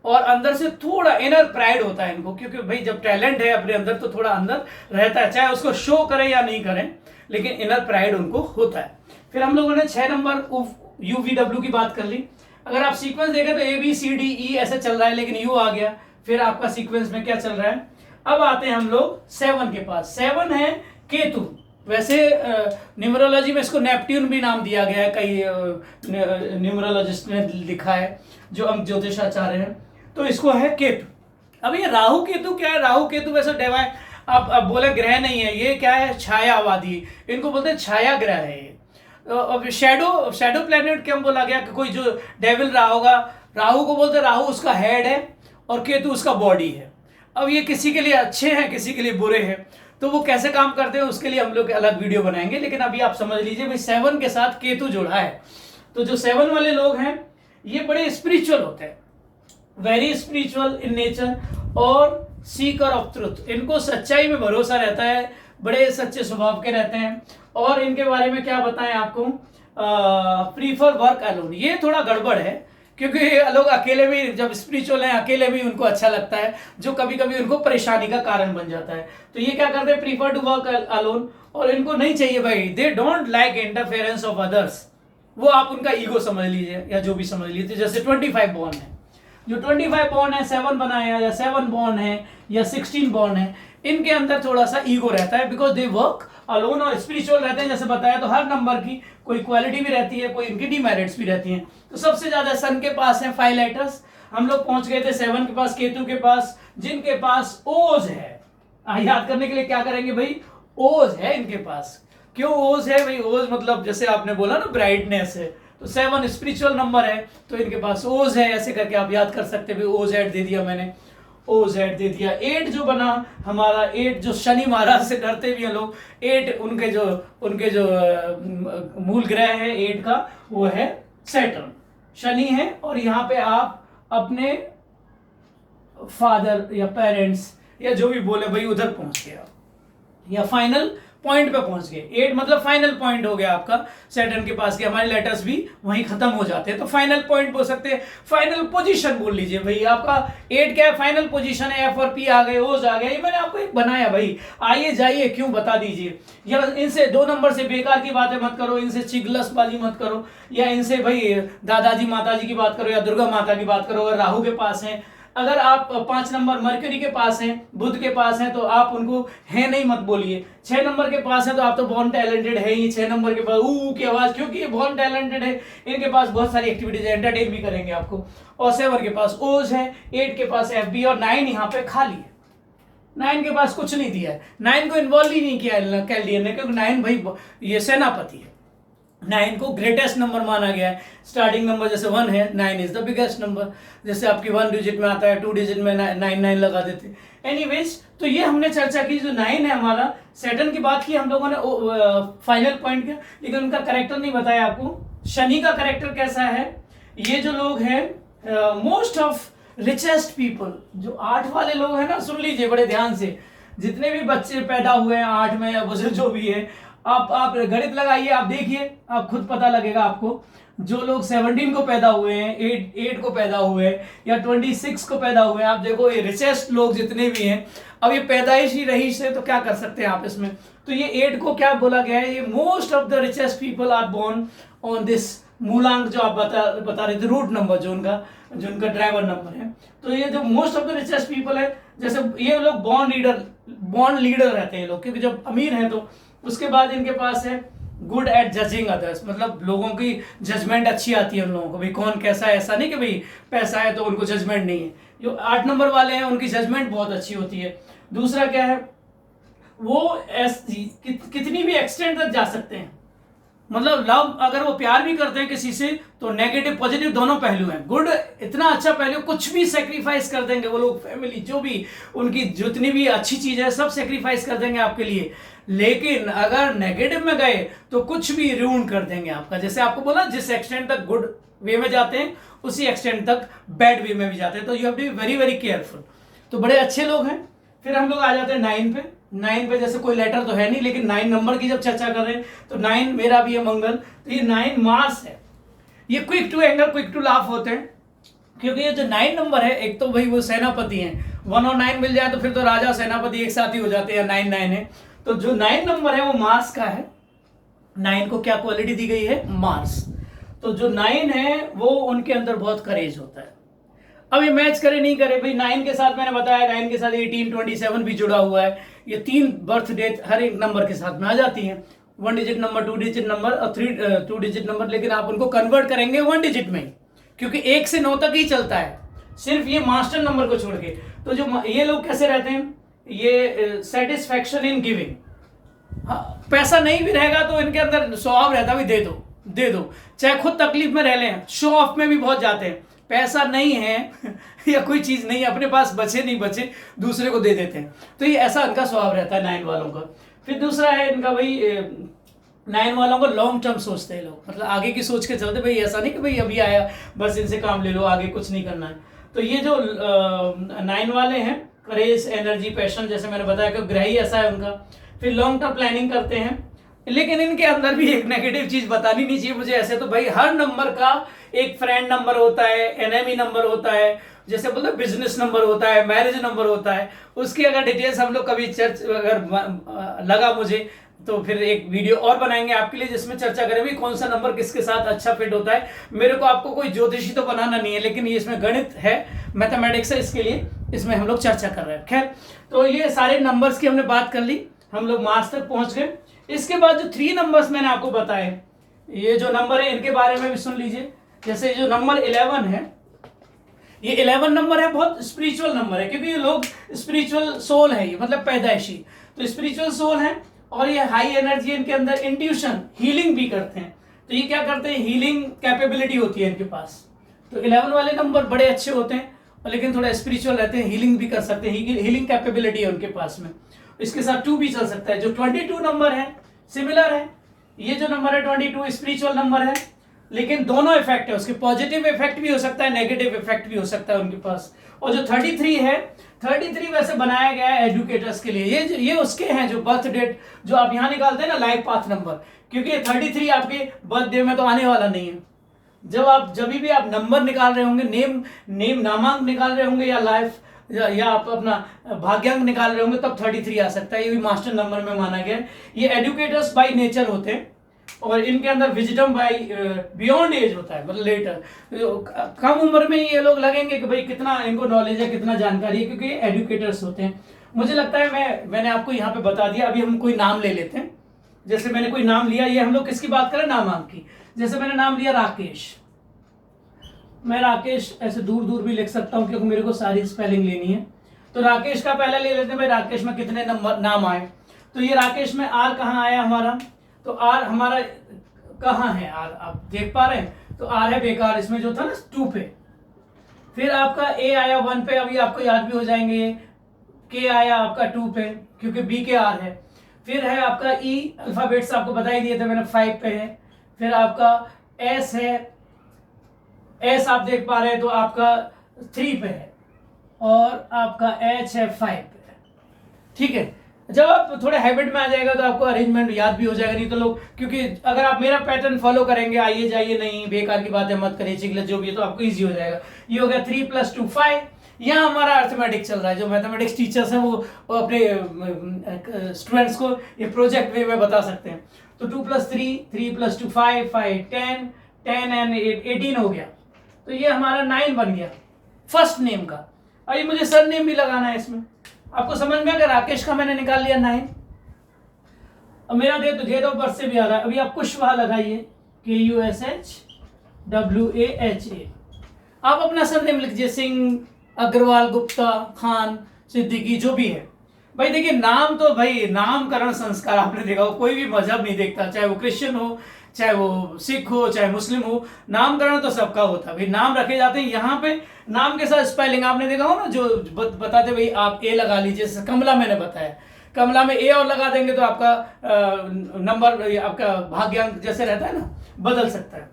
और अंदर से थोड़ा इनर प्राइड होता है इनको, क्योंकि भाई जब टैलेंट है अपने अंदर तो थोड़ा अंदर रहता है, चाहे उसको शो करें या नहीं करें, लेकिन इनर प्राइड उनको होता है। फिर हम लोगों ने 6 नंबर UVW की बात कर ली। अगर आप सीक्वेंस देखें तो ABCDE ऐसे चल रहा है, लेकिन U आ गया। फिर आपका सीक्वेंस में क्या चल रहा है, अब आते हैं हम लोग 7 के पास। 7 है केतु। वैसे न्यूमरोलॉजी में इसको नेपट्यून भी नाम दिया गया है, कई न्यूमरोलॉजिस्ट ने लिखा है, जो अंक ज्योतिषाचार्य हैं। तो इसको है केतु। अब ये राहु केतु क्या है, राहु केतु वैसे अब बोले ग्रह नहीं है, ये क्या है, छायावादी, इनको बोलते हैं छाया ग्रह है ये। अब शैडो प्लेनेट क्यों बोला गया कि कोई जो डेविल रहा होगा, राहु को बोलते, राहु उसका हेड है और केतु उसका बॉडी है। अब ये किसी के लिए अच्छे हैं, किसी के लिए बुरे हैं, तो वो कैसे काम करते हैं उसके लिए हम लोग अलग वीडियो बनाएंगे। लेकिन अभी आप समझ लीजिए भाई 7 के साथ केतु जुड़ा है, तो जो 7 वाले लोग हैं ये बड़े स्पिरिचुअल होते हैं, वेरी स्पिरिचुअल इन नेचर और सीकर ऑफ ट्रुथ, इनको सच्चाई में भरोसा रहता है, बड़े सच्चे स्वभाव के रहते हैं। और इनके बारे में क्या बताएं आपको, प्रीफर वर्क अलोन, ये थोड़ा गड़बड़ है क्योंकि लोग अकेले भी जब स्पिरिचुअल हैं अकेले भी उनको अच्छा लगता है, जो कभी कभी उनको परेशानी का कारण बन जाता है। तो ये क्या करते हैं, प्रीफर टू वर्क अलोन, और इनको नहीं चाहिए भाई, they don't like interference of others, वो आप उनका ईगो समझ लीजिए या जो भी समझ लीजिए। जैसे 25 बॉर्न है, जो 25 बॉर्न है, 7 बनाया या 7 बॉर्न है या 16 बॉर्न है, इनके अंदर थोड़ा सा ईगो रहता है, बिकॉज दे वर्क अलोन और स्पिरिचुअल रहते हैं। जैसे बताया, तो हर नंबर की कोई क्वालिटी भी रहती है, कोई इनकी डिमेरिट्स भी रहती हैं। तो सबसे ज्यादा सन के पास है 5 लेटर्स, हम लोग पहुंच गए थे 7 के पास, केतु के पास, जिनके पास ओज है। याद करने के लिए क्या करेंगे भाई, ओज है इनके पास। क्यों ओज है भाई, ओज मतलब जैसे आपने बोला ना ब्राइटनेस है, तो 7 स्पिरिचुअल नंबर है, तो इनके पास ओज है, ऐसे करके आप याद कर सकते हैं। ओ जेड दे दिया मैंने, ओ जेड दे दिया। 8 जो बना हमारा, 8 जो शनि महाराज से डरते भी हैं लोग, 8 उनके जो मूल ग्रह है 8 का, वो है सैटर्न, शनि है। और यहाँ पे आप अपने फादर या पेरेंट्स या जो भी बोले भाई उधर पहुंच गए आप, या फाइनल पॉइंट पे पहुंच गए। 8 मतलब फाइनल पॉइंट हो गया आपका सैटर्न के पास के, हमारे लेटर्स भी वहीं खत्म हो जाते हैं, तो फाइनल पॉइंट बोल सकते हैं, फाइनल पोजीशन बोल लीजिए भाई। आपका 8 क्या है, फाइनल पोजीशन है, एफ और पी आ गए, ओज आ गए। ये मैंने आपको एक बनाया भाई, आइए जाइए क्यों बता दीजिए। या इनसे 2 नंबर से बेकार की बातें मत करो, इनसे चिगलसबाजी मत करो, या इनसे भाई दादाजी माताजी की बात करो या दुर्गा माता की बात करो। अगर राहु के पास है, अगर आप 5 नंबर मरकरी के पास हैं, बुध के पास हैं, तो आप उनको है नहीं मत बोलिए। 6 नंबर के पास है तो आप तो बॉर्न टैलेंटेड है ही, 6 नंबर के पास ऊ की आवाज, क्योंकि ये बॉर्न टैलेंटेड है, इनके पास बहुत सारी एक्टिविटीज है, एंटरटेन भी करेंगे आपको। और 7 के पास ओज है, 8 के पास एफ बी, और 9 यहाँ पे खाली है, 9 के पास कुछ नहीं दिया है, 9 को इन्वॉल्व ही नहीं किया कैलडियन ने, क्योंकि 9 भाई ये सेनापति है, 9 को ग्रेटेस्ट नंबर माना गया है। स्टार्टिंग नंबर जैसे 1 है, 9 इज द बिगेस्ट नंबर। जैसे आपकी 1 डिजिट में आता है, 2 डिजिट में 9 लगा देते। एनीवेज, तो ये हमने चर्चा की, जो 9 है हमारा, सैटर्न की बात की हम लोगों ने, फाइनल पॉइंट किया, लेकिन उनका करेक्टर नहीं बताया आपको। शनि का करेक्टर कैसा है, ये जो लोग हैं मोस्ट ऑफ रिचेस्ट पीपल, जो 8 वाले लोग हैं ना, सुन लीजिए बड़े ध्यान से, जितने भी बच्चे पैदा हुए हैं 8 में या बुजुर्ग जो भी है, आप गणित लगाइए, आप देखिए, आप खुद पता लगेगा आपको। जो लोग 17 को पैदा हुए हैं, 8 को पैदा हुए हैं, या 26 को पैदा हुए हैं, आप देखो ये रिचेस्ट लोग जितने भी हैं, अब ये पैदाइशी रही से तो क्या कर सकते हैं आप इसमें। तो ये 8 को क्या बोला गया है, ये most of the richest people are born on this मूलांक, जो आप बता रहे थे, रूट नंबर जो उनका ड्राइवर नंबर है। तो ये जो most of the richest people है, जैसे ये लोग बॉर्न लीडर रहते हैं लोग, क्योंकि जब अमीर हैं तो उसके बाद इनके पास है गुड एट जजिंग अदर्स, मतलब लोगों की जजमेंट अच्छी आती है उन लोगों को, भाई कौन कैसा है, ऐसा नहीं कि भाई पैसा है तो उनको जजमेंट नहीं है। जो 8 नंबर वाले हैं उनकी जजमेंट बहुत अच्छी होती है। दूसरा क्या है, वो कितनी भी एक्सटेंड तक जा सकते हैं, मतलब लव, अगर वो प्यार भी करते हैं किसी से तो नेगेटिव पॉजिटिव दोनों पहलू हैं। गुड इतना अच्छा पहलू, कुछ भी सेक्रीफाइस कर देंगे वो लोग, फैमिली जो भी उनकी जितनी भी अच्छी चीज है सब सेक्रीफाइस कर देंगे आपके लिए। लेकिन अगर नेगेटिव में गए तो कुछ भी रूइन कर देंगे आपका। जैसे आपको बोला, जिस एक्सटेंट तक गुड वे में जाते हैं उसी एक्सटेंट तक बैड वे में भी जाते हैं, तो you have to be very very careful. तो बड़े अच्छे लोग हैं। फिर हम लोग आ जाते हैं 9 पे। 9 पे जैसे कोई लेटर तो है नहीं, लेकिन 9 नंबर की जब चर्चा कर रहे हैं तो 9 मेरा भी है मंगल, तो ये 9 मार्स है। ये quick to anger, quick to laugh होते हैं, क्योंकि ये जो 9 नंबर है, एक तो भाई वो सेनापति हैं, 1 और 9 मिल जाए तो फिर तो राजा सेनापति एक साथ ही हो जाते हैं, 9 है। तो जो 9 नंबर है वो मार्स का है। 9 को क्या क्वालिटी दी गई है, मार्स। तो जो 9 है वो उनके अंदर बहुत करेज होता है। अब ये मैच करे नहीं करे भाई, 9 के साथ मैंने बताया, 9 के साथ 18, 27 भी जुड़ा हुआ है। ये 3 बर्थ डेट हर एक नंबर के साथ में आ जाती हैं, 1 डिजिट नंबर, 2 डिजिट नंबर और 2 डिजिट नंबर। लेकिन आप उनको कन्वर्ट करेंगे 1 डिजिट में, क्योंकि 1 से 9 तक ही चलता है, सिर्फ ये मास्टर नंबर को छोड़ के। तो जो ये लोग कैसे रहते हैं, ये सेटिस्फैक्शन इन गिविंग। हाँ, पैसा नहीं भी रहेगा तो इनके अंदर स्वभाव रहता भी दे दो दे दो, चाहे खुद तकलीफ में रह लें, शो ऑफ में भी बहुत जाते हैं। पैसा नहीं है या कोई चीज नहीं है अपने पास, बचे नहीं बचे दूसरे को दे देते हैं। तो ये ऐसा इनका स्वभाव रहता है 9 वालों का। फिर दूसरा है इनका भाई 9 वालों को लॉन्ग टर्म सोचते हैं लोग, मतलब आगे की सोच के चलते। भाई ऐसा नहीं कि भाई अभी आया बस इनसे काम ले लो, आगे कुछ नहीं करना है। तो ये जो 9 वाले हैं, करेज, एनर्जी, पैशन, जैसे मैंने बताया कि ग्रही ऐसा है उनका। फिर लॉन्ग टर्म प्लानिंग करते हैं, लेकिन इनके अंदर भी एक नेगेटिव चीज बतानी नहीं चाहिए मुझे ऐसे तो। भाई हर नंबर का एक फ्रेंड नंबर होता है, एनएमई नंबर होता है, जैसे बोलते हैं बिजनेस नंबर होता है, मैरिज नंबर होता है। उसकी अगर डिटेल्स हम लोग कभी चर्च अगर लगा मुझे तो फिर एक वीडियो और बनाएंगे आपके लिए जिसमें चर्चा करेंगे कौन सा नंबर किसके साथ अच्छा फिट होता है। मेरे को आपको कोई ज्योतिषी तो बनाना नहीं है, लेकिन ये इसमें गणित है, मैथमेटिक्स है, इसके लिए इसमें हम लोग चर्चा कर रहे हैं। खैर, तो ये सारे नंबर्स की हमने बात कर ली, हम लोग मार्च तक पहुंच गए। इसके बाद जो 3 नंबर्स मैंने आपको बताए, ये जो नंबर है इनके बारे में भी सुन लीजिए। जैसे जो नंबर 11 है, ये 11 नंबर है, बहुत स्पिरिचुअल नंबर है, क्योंकि ये लोग स्पिरिचुअल सोल है, ये मतलब पैदाइशी, तो स्पिरिचुअल सोल है। और ये हाई एनर्जी, इनके अंदर इंट्यूशन, हीलिंग भी करते हैं। तो ये क्या करते हैं, हीलिंग कैपेबिलिटी होती है इनके पास। तो 11 वाले नंबर बड़े अच्छे होते हैं, लेकिन थोड़ा स्पिरिचुअल रहते हैं, हीलिंग भी कर सकते हैं, हीलिंग कैपेबिलिटी है उनके पास में। इसके साथ 2 भी चल सकता है। जो 22 नंबर है सिमिलर है, ये जो नंबर है 22 स्पिरिचुअल नंबर है, लेकिन दोनों इफेक्ट है उसके, पॉजिटिव इफेक्ट भी हो सकता है, नेगेटिव इफेक्ट भी हो सकता है उनके पास। और जो 33 है, 33 वैसे बनाया गया है एजुकेटर्स के लिए। ये उसके हैं जो बर्थ डेट जो आप यहाँ निकालते हैं ना, लाइफ पाथ नंबर, क्योंकि 33 आपके बर्थ डे में तो आने वाला नहीं है। जब भी आप नंबर निकाल रहे होंगे, नेम नामांक निकाल रहे होंगे, या लाइफ या आप अपना भाग्यांक निकाल रहे होंगे, तब 33 आ सकता है। ये भी मास्टर नंबर में माना गया है। ये एजुकेटर्स बाय नेचर होते हैं, और इनके अंदर विजडम बाय बियॉन्ड एज होता है, मतलब लेटर। कम उम्र में ये लोग लगेंगे कि भाई कितना इनको नॉलेज है, कितना जानकारी है, क्योंकि ये एजुकेटर्स होते हैं। मुझे लगता है मैंने आपको यहाँ पे बता दिया। अभी हम कोई नाम ले लेते हैं। जैसे मैंने कोई नाम लिया, ये हम लोग किसकी बात करें, नामांक की। जैसे मैंने नाम लिया राकेश, मैं राकेश ऐसे दूर दूर भी लिख सकता हूं, क्योंकि मेरे को सारी स्पेलिंग लेनी है। तो राकेश का पहले ले लेते हैं भाई, राकेश में कितने नाम आए। तो ये राकेश में आर कहाँ आया हमारा, तो आर हमारा कहाँ है, आर आप देख पा रहे हैं, तो आर है बेकार, इसमें जो था ना 2 पे। फिर आपका ए आया 1 पे, अभी आपको याद भी हो जाएंगे। के आया आपका 2 पे, क्योंकि बी के आर है। फिर है आपका ई, अल्फाबेट्स आपको बता ही दिए थे मैंने, 5 पे है। फिर आपका एस है, एस आप देख पा रहे हैं तो आपका 3 पे है, और आपका एच है 5 पे। ठीक है, जब आप थोड़े हैबिट में आ जाएगा तो आपको अरेंजमेंट याद भी हो जाएगा। नहीं तो लोग, क्योंकि अगर आप मेरा पैटर्न फॉलो करेंगे, आइए जाइए नहीं, बेकार की बातें मत करिए, चिगलत जो भी है, तो आपको इजी हो जाएगा। ये हो गया 3 + 2 5। यहाँ हमारा अर्थमेटिक चल रहा है। जो मैथमेटिक्स टीचर्स हैं वो अपने स्टूडेंट्स को ये प्रोजेक्ट वे में बता सकते हैं। तो 2 + 3, 3 + 2 5, 5 10, 10 and 18 हो गया। तो ये हमारा 9 बन गया फर्स्ट नेम का। अभी मुझे सर नेम भी लगाना है इसमें। आपको समझ में, अगर राकेश का मैंने निकाल लिया 9, अब मेरा डेट ऑफ बर्थ से भी आ रहा है। अभी आप कुशवाहा लगाइए, KUSHWAHA। आप अपना सर नेम लिख दीजिए, सिंह, अग्रवाल, गुप्ता, खान, सिद्दीकी, जो भी है। भाई देखिए, नाम तो भाई नामकरण संस्कार आपने देखा हो, कोई भी मजहब नहीं देखता, चाहे वो क्रिश्चियन हो, चाहे वो सिख हो, चाहे मुस्लिम हो, नामकरण तो सबका होता है। भाई नाम रखे जाते हैं। यहाँ पे नाम के साथ स्पेलिंग आपने देखा हो ना, जो बताते भाई आप ए लगा लीजिए। जैसे कमला मैंने बताया, कमला में ए और लगा देंगे तो आपका नंबर, आपका भाग्यांक जैसे रहता है ना, बदल सकता है।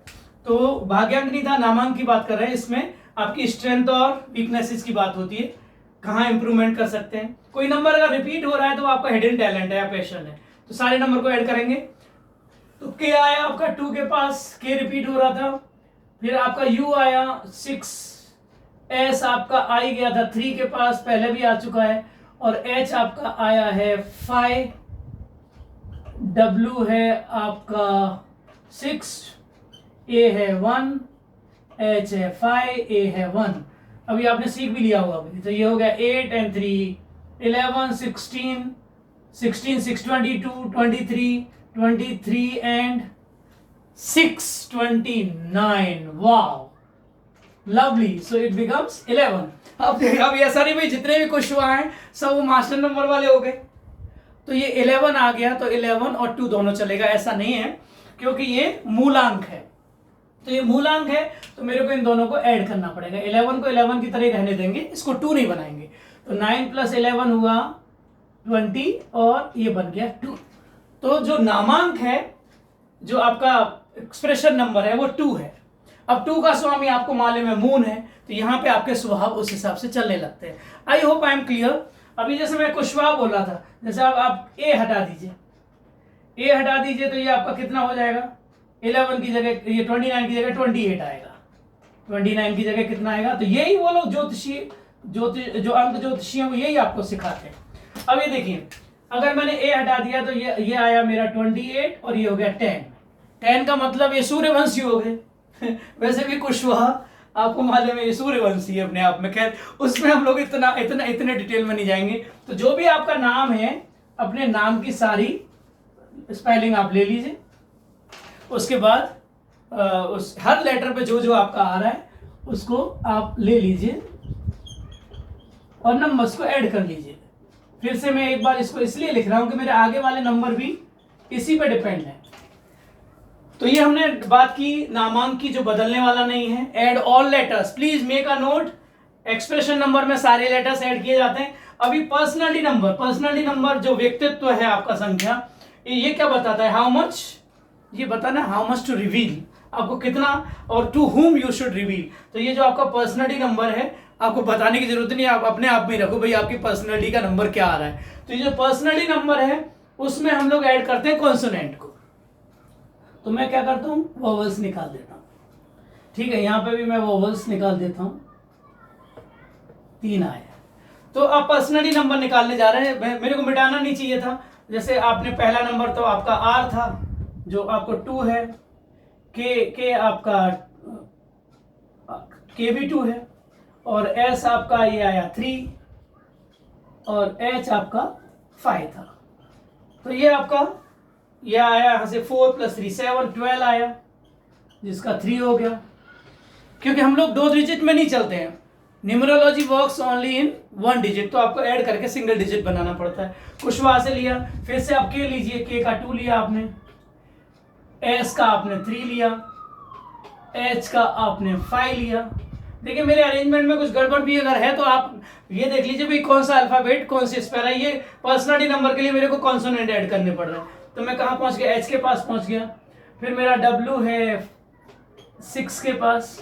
तो भाग्यांक नहीं था, नामांक की बात कर रहे हैं। इसमें आपकी स्ट्रेंथ और वीकनेसेस की बात होती है, कहाँ इंप्रूवमेंट कर सकते हैं। कोई नंबर अगर रिपीट हो रहा है तो आपका हिडन टैलेंट है या पैशन है। तो सारे नंबर को ऐड करेंगे। तो के आया आपका 2 के पास, के रिपीट हो रहा था। फिर आपका यू आया 6, एस आपका आई गया था 3 के पास, पहले भी आ चुका है। और एच आपका आया है 5, डब्ल्यू है आपका 6, ए है 1, एच है 5, ए है 1। अभी आपने सीख भी लिया होगा। तो ये हो गया 8 and 3, 11, 16, 16, 6, 22, 23, 23 and 6, 29। Wow, lovely, so it becomes 11। अब ऐसा नहीं भाई जितने भी कुशवा हैं सब वो मास्टर नंबर वाले हो गए, तो ये 11 आ गया तो 11 और 2 दोनों चलेगा, ऐसा नहीं है क्योंकि ये मूलांक है। तो ये मूलांक है तो मेरे को इन दोनों को ऐड करना पड़ेगा। 11 को 11 की तरह ही रहने देंगे, इसको 2 नहीं बनाएंगे। तो 9 + 11 हुआ 20 और ये बन गया 2। तो जो नामांक है, जो आपका एक्सप्रेशन नंबर है वो 2 है। अब 2 का स्वामी आपको मालूम है मून है, तो यहाँ पे आपके स्वभाव उस हिसाब से चलने लगते हैं। I hope I am clear. अभी जैसे मैं कुशवाहा बोला था, जैसे आप ए हटा दीजिए, ए हटा दीजिए तो ये आपका कितना हो जाएगा, 11 की जगह ये 29 की जगह 28 आएगा, 29 की जगह कितना आएगा। तो यही वो लोग ज्योतिषी जो अंक ज्योतिषी हैं वो यही आपको सिखाते हैं। अब ये देखिए, अगर मैंने ए हटा दिया तो ये आया मेरा 28 और ये हो गया 10 का मतलब ये सूर्यवंशी हो गए। वैसे भी कुशवाहा आपको मालूम है ये सूर्यवंशी है अपने आप में, खैर उसमें हम लोग इतने डिटेल में नहीं जाएंगे। तो जो भी आपका नाम है, अपने नाम की सारी स्पेलिंग आप ले लीजिए, उसके बाद उस हर लेटर पे जो जो आपका आ रहा है उसको आप ले लीजिए और नंबर्स को ऐड कर लीजिए। फिर से मैं एक बार इसको इसलिए लिख रहा हूं कि मेरे आगे वाले नंबर भी इसी पे डिपेंड है। तो ये हमने बात की नामांक की, जो बदलने वाला नहीं है। Add all letters, please make a note. Expression number में सारे लेटर्स ऐड किए जाते हैं। अभी पर्सनैलिटी नंबर जो व्यक्तित्व है आपका संख्या, ये क्या बताता है, हाउ मच, ये बताना हाउ मच टू रिवील, आपको कितना, और to whom you should reveal. तो ये जो आपका पर्सनैलिटी नंबर है आपको बताने की जरूरत नहीं, आप अपने आप में रखो भाई आपकी पर्सनैलिटी का नंबर क्या आ रहा है। तो ये जो पर्सनैलिटी नंबर है उसमें हम लोग ऐड करते हैं कॉन्सोनेंट को। तो मैं क्या करता हूं, वोवेल्स निकाल देता हूं। ठीक है, यहां पे भी मैं वोवेल्स निकाल देता हूं। 3 आया। तो आप पर्सनैलिटी नंबर निकालने जा रहे हैं, मेरे को मिटाना नहीं चाहिए था। जैसे आपने पहला नंबर तो आपका आर था जो आपको 2 है, के आपका के भी 2 है, और एस आपका ये आया 3 और एच आपका 5 था। तो ये आपका ये आया यहां से 4 + 3 7 12 आया, जिसका 3 हो गया। क्योंकि हम लोग 2 डिजिट में नहीं चलते हैं, numerology works only in 1 digit, तो आपको ऐड करके सिंगल डिजिट बनाना पड़ता है। कुशवाहा से लिया, फिर से आप के लीजिए, के का 2 लिया आपने, एस का आपने 3 लिया, एच का आपने 5 लिया। देखिए मेरे अरेंजमेंट में कुछ गड़बड़ भी अगर है तो आप ये देख लीजिए भाई कौन सा अल्फाबेट कौन सी स्पेल है। ये पर्सनैलिटी नंबर के लिए मेरे को कॉन्सोनेंट ऐड करने पड़ रहे हैं। तो मैं कहाँ पहुंच गया, एच के पास पहुंच गया, फिर मेरा डब्ल्यू है 6 के पास,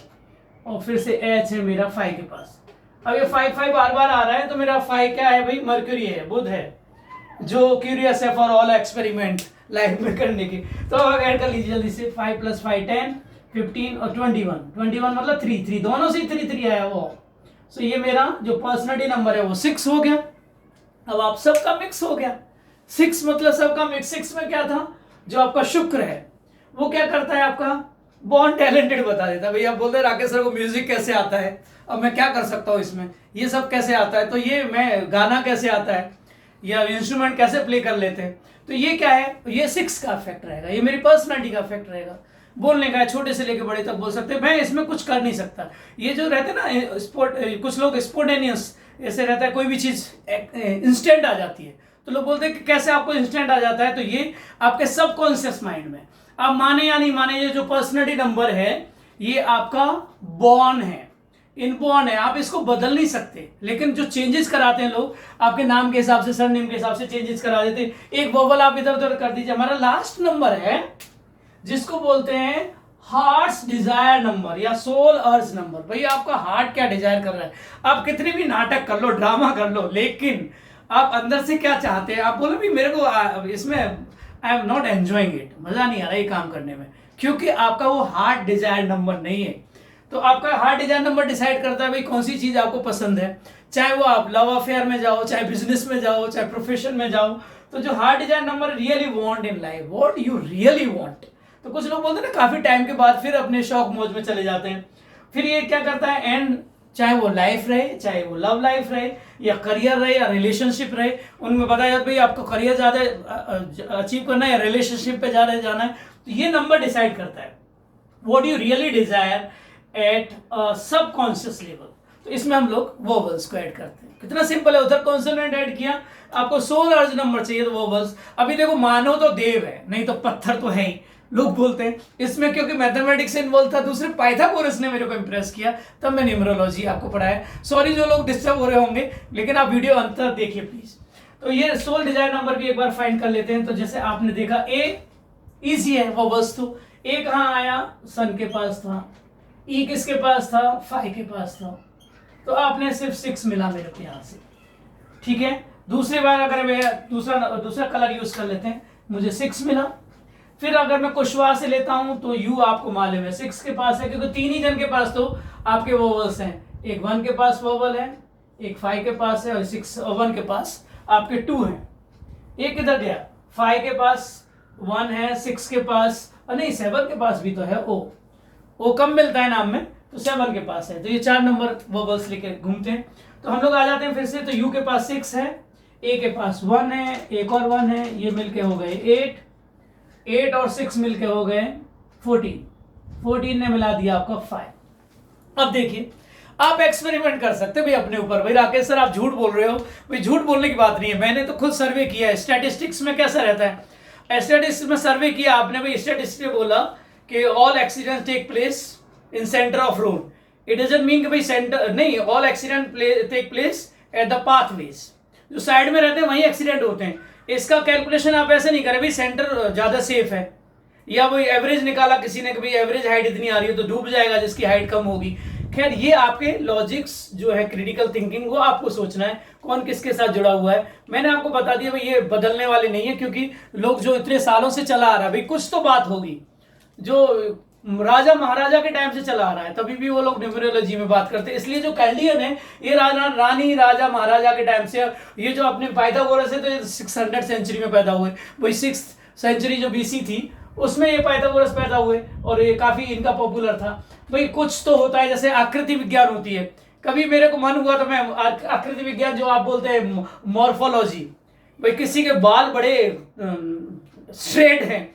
और फिर से एच है मेरा 5 के पास। अब ये 5 बार बार आ रहा है तो मेरा 5 क्या है भाई, मर्क्यूरी है, बुध है, जो क्यूरियस है फॉर ऑल एक्सपेरिमेंट लाइफ में करने की। तो अब ऐड कर लीजिए जल्दी से, 5 + 5 10 15 और 21 मतलब 3 दोनों से 3 आया वो। सो ये मेरा जो पर्सनैलिटी नंबर है वो 6 हो गया। अब आप सबका मिक्स हो गया, 6 मतलब सबका मिक्स। 6 में क्या था, जो आपका शुक्र है वो क्या करता है, आपका बॉर्न टैलेंटेड बता देता है। भैया आप बोलते हैं राकेश सर को म्यूजिक कैसे आता है, अब मैं क्या कर सकता हूँ इसमें, ये सब कैसे आता है, तो ये मैं गाना कैसे आता है या इंस्ट्रूमेंट कैसे प्ले कर लेते हैं। तो ये क्या है, ये 6 का इफेक्ट रहेगा, ये मेरी पर्सनैलिटी का इफेक्ट रहेगा। बोलने का है, छोटे से लेके बड़े तक बोल सकते हैं, मैं इसमें कुछ कर नहीं सकता। ये जो रहते हैं ना स्पोर्ट, कुछ लोग स्पोर्टेनियस ऐसे रहता है, कोई भी चीज इंस्टेंट आ जाती है, तो लोग बोलते हैं कि कैसे आपको इंस्टेंट आ जाता है। तो ये आपके सबकॉन्शियस माइंड में, आप माने या नहीं माने, ये जो पर्सनैलिटी नंबर है ये आपका बॉर्न है, इनबॉर्न है, आप इसको बदल नहीं सकते। लेकिन जो चेंजेस कराते हैं लोग, आपके नाम के हिसाब से, सरनेम के हिसाब से चेंजेस करा देते हैं। एक वोवल आप इधर उधर कर दीजिए। हमारा लास्ट नंबर है जिसको बोलते हैं हार्ट्स डिजायर नंबर या सोल अर्ज नंबर। भाई आपका हार्ट क्या डिजायर कर रहा है, आप कितने भी नाटक कर लो, ड्रामा कर लो, लेकिन आप अंदर से क्या चाहते हैं। आप बोलो भी मेरे को इसमें I am not enjoying it, मजा नहीं आ रहा ये काम करने में, क्योंकि आपका वो हार्ट डिजायर नंबर नहीं है। तो आपका हार्ट डिजायर नंबर डिसाइड करता है भाई कौन सी चीज आपको पसंद है, चाहे वो आप लव अफेयर में जाओ, चाहे बिजनेस में जाओ, चाहे प्रोफेशन में जाओ। तो जो heart Dzire number really want in life, what you really want. तो कुछ लोग बोलते हैं ना काफी टाइम के बाद फिर अपने शौक मौज में चले जाते हैं। फिर ये क्या करता है, एंड चाहे वो लाइफ रहे, चाहे वो लव लाइफ रहे, या करियर रहे, या रिलेशनशिप रहे, उनमें बताया जाता है भाई आपको करियर ज्यादा अचीव करना है या रिलेशनशिप पे ज्यादा जाना है। तो ये नंबर डिसाइड करता है what you really desire at subconscious level. तो इसमें हम लोग वोवल्स को ऐड करते हैं। कितना सिंपल है, उधर कॉन्सोनेंट ऐड किया, आपको 16 अर्ज नंबर चाहिए तो वोवल्स। अभी देखो मानो तो देव है, नहीं तो पत्थर तो है ही, लोग बोलते हैं। इसमें क्योंकि मैथमेटिक्स इन्वॉल्व था, दूसरे पाइथागोरस ने मेरे को इंप्रेस किया, तब मैं न्यूमरोलॉजी आपको पढ़ाया। सॉरी जो लोग डिस्टर्ब हो रहे होंगे, लेकिन आप वीडियो अंत तक देखिए प्लीज। तो ये 16 डिजायर नंबर भी एक बार फाइंड कर लेते हैं। तो जैसे आपने देखा ए इजी है वो वस्तु, ए कहाँ आया, सन के पास था, ई किसके पास था, 5 के पास था, तो आपने सिर्फ 6 मिला मेरे को यहां से। ठीक है, दूसरी बार अगर मैं दूसरा कलर यूज कर लेते हैं, मुझे 6 मिला। फिर अगर मैं कुशवाहा से लेता हूं तो यू आपको मालूम है 6 के पास है, क्योंकि 3 ही जन के पास तो आपके वोवल्स हैं। एक 1 के पास वोवल है, एक 5 के पास है, और 6 और 1 के पास आपके 2 हैं। एक किधर गया, 5 के पास 1 है, 6 के पास नहीं 7 के पास भी तो है, ओ कम मिलता है नाम में, तो 7 के पास है। तो ये 4 नंबर वोवल्स लेके घूमते हैं। तो हम लोग आ जाते हैं फिर से। तो यू के पास 6 है, ए के पास 1 है, एक और 1 है, ये मिलके हो गए 8 और 6 मिलके हो गए 14 ने मिला दिया आपका 5। अब देखिए आप एक्सपेरिमेंट कर सकते हैं भाई अपने ऊपर। भाई राकेश सर आप झूठ बोल रहे हो, भाई झूठ बोलने की बात नहीं है, मैंने तो खुद सर्वे किया है। स्टैटिस्टिक्स में कैसा रहता है, स्टैटिस्टिक्स में सर्वे किया आपने, भाई स्टैटिस्टिक्स में बोला कि all accident take place in centre of road. It doesn't mean कि भाई सेंटर नहीं, all accident take place at the pathways, जो साइड में रहते हैं वहीं एक्सीडेंट होते हैं। इसका कैलकुलेशन आप ऐसे नहीं करें भाई सेंटर ज्यादा सेफ है, या वही एवरेज निकाला किसी ने कि भाई एवरेज हाइट इतनी आ रही है तो डूब जाएगा जिसकी हाइट कम होगी। खैर ये आपके लॉजिक्स जो है, क्रिटिकल थिंकिंग, वो आपको सोचना है कौन किसके साथ जुड़ा हुआ है। मैंने आपको बता दिया भाई ये बदलने वाले नहीं है, क्योंकि लोग जो इतने सालों से चला आ रहा है भाई, कुछ तो बात होगी जो राजा महाराजा के टाइम से चला आ रहा है, तभी भी वो लोग न्यूमरोलॉजी में बात करते हैं। इसलिए जो कैल्डियन है ये रानी राजा महाराजा के टाइम से, ये जो अपने पाइथागोरस है तो ये 600 सेंचुरी में पैदा हुए, वही 6th सेंचुरी जो बीसी थी उसमें ये पाइथागोरस पैदा हुए, और ये काफी इनका पॉपुलर था। भाई कुछ तो होता है, जैसे आकृति विज्ञान होती है, कभी मेरे को मन हुआ तो मैं आकृति विज्ञान जो आप बोलते हैं मॉर्फोलॉजी, भाई किसी के बाल बड़े स्ट्रेट हैं,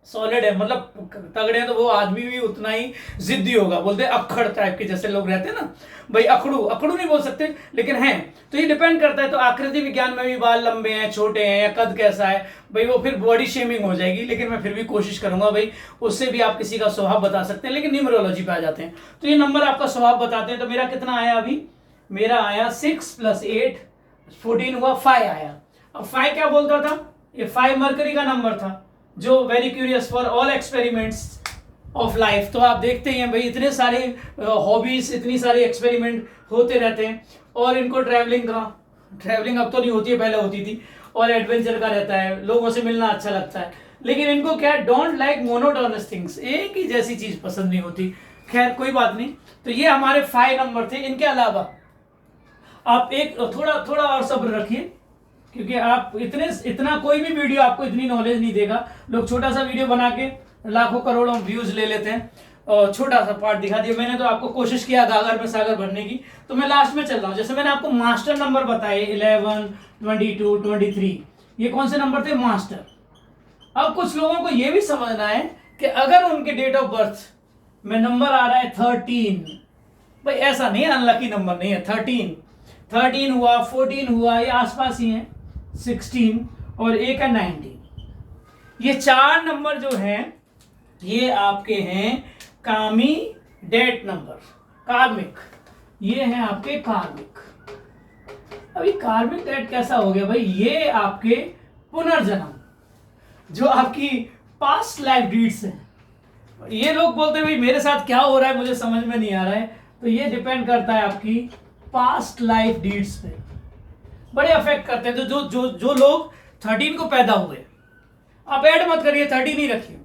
सॉलिड है, मतलब तगड़े हैं, तो वो आदमी भी उतना ही जिद्दी होगा, बोलते हैं अक्खड़ टाइप के जैसे लोग रहते हैं ना भाई, अकड़ू नहीं बोल सकते लेकिन हैं। तो ये डिपेंड करता है। तो आकृति विज्ञान में भी बाल लंबे हैं, छोटे हैं, या कद कैसा है भाई, वो फिर बॉडी शेमिंग हो जाएगी, लेकिन मैं फिर भी कोशिश करूंगा भाई, उससे भी आप किसी का स्वभाव बता सकते हैं। लेकिन न्यूमरोलॉजी पे आ जाते हैं, तो ये नंबर आपका स्वभाव बताते हैं। तो मेरा कितना आया अभी, मेरा आया 6 + 8 14 हुआ, 5 आया। अब 5 क्या बोलता था, ये 5 मरकरी का नंबर था, जो very curious for all experiments of life. तो आप देखते हैं भाई इतने सारे हॉबीज, इतनी सारे एक्सपेरिमेंट होते रहते हैं, और इनको ट्रैवलिंग अब तो नहीं होती है, पहले होती थी, और एडवेंचर का रहता है, लोगों से मिलना अच्छा लगता है। लेकिन इनको क्या, डोंट लाइक मोनोटोनस थिंग्स, एक ही जैसी चीज पसंद नहीं होती। खैर कोई बात नहीं। तो ये हमारे 5 नंबर थे। इनके अलावा आप एक थोड़ा और सब्र रखिए, क्योंकि आप इतना कोई भी वीडियो आपको इतनी नॉलेज नहीं देगा। लोग छोटा सा वीडियो बना के लाखों करोड़ों व्यूज ले लेते हैं, और छोटा सा पार्ट दिखा दिया। मैंने तो आपको कोशिश किया गागर में सागर भरने की, तो मैं लास्ट में चल रहा हूं। जैसे मैंने आपको मास्टर नंबर बताए 11, 22, 23, ये कौन से नंबर थे, मास्टर। अब कुछ लोगों को यह भी समझना है कि अगर उनके डेट ऑफ बर्थ में नंबर आ रहा है 13, भाई ऐसा नहीं है, अनलकी नंबर नहीं है। 13 हुआ, 14 हुआ, ये आसपास ही है, 16 और एक है 19। ये 4 नंबर जो हैं ये आपके हैं कामी डेट नंबर, कार्मिक, ये हैं आपके कार्मिक। अभी कार्मिक डेट कैसा हो गया भाई, ये आपके पुनर्जन्म, जो आपकी पास्ट लाइफ डीड्स हैं। ये लोग बोलते हैं भाई मेरे साथ क्या हो रहा है मुझे समझ में नहीं आ रहा है, तो ये डिपेंड करता है आपकी पास्ट लाइफ डीड्स पे, बड़े अफेक्ट करते हैं। तो जो लोग 13 को पैदा हुए, आप ऐड मत करिए, 13 ही रखिए।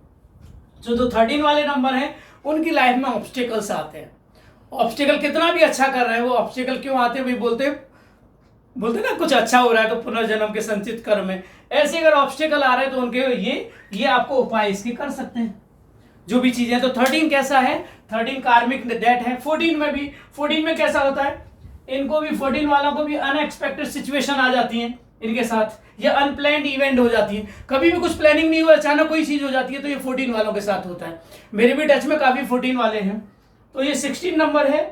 जो 13 वाले नंबर हैं उनकी लाइफ में ऑब्स्टिकल्स आते हैं। ऑब्स्टिकल कितना भी अच्छा कर रहे हैं, वो ऑब्स्टिकल क्यों आते हैं भाई, बोलते ना कुछ अच्छा हो रहा है तो पुनर्जन्म के संचित कर्म में। ऐसे अगर ऑब्स्टिकल आ रहे हैं तो उनके ये आपको उपाय इसके कर सकते हैं, जो भी चीजें। तो 13 कैसा है, 13 कार्मिक डेट है। 14 में कैसा होता है, इनको भी 14 वालों को भी अनएक्सपेक्टेड सिचुएशन आ जाती है इनके साथ, या अनप्लान्ड इवेंट हो जाती है। कभी भी कुछ प्लानिंग नहीं हुआ, अचानक कोई चीज हो जाती है, तो ये 14 वालों के साथ होता है। मेरे भी टच में काफी 14 वाले हैं, तो ये 16 नंबर है,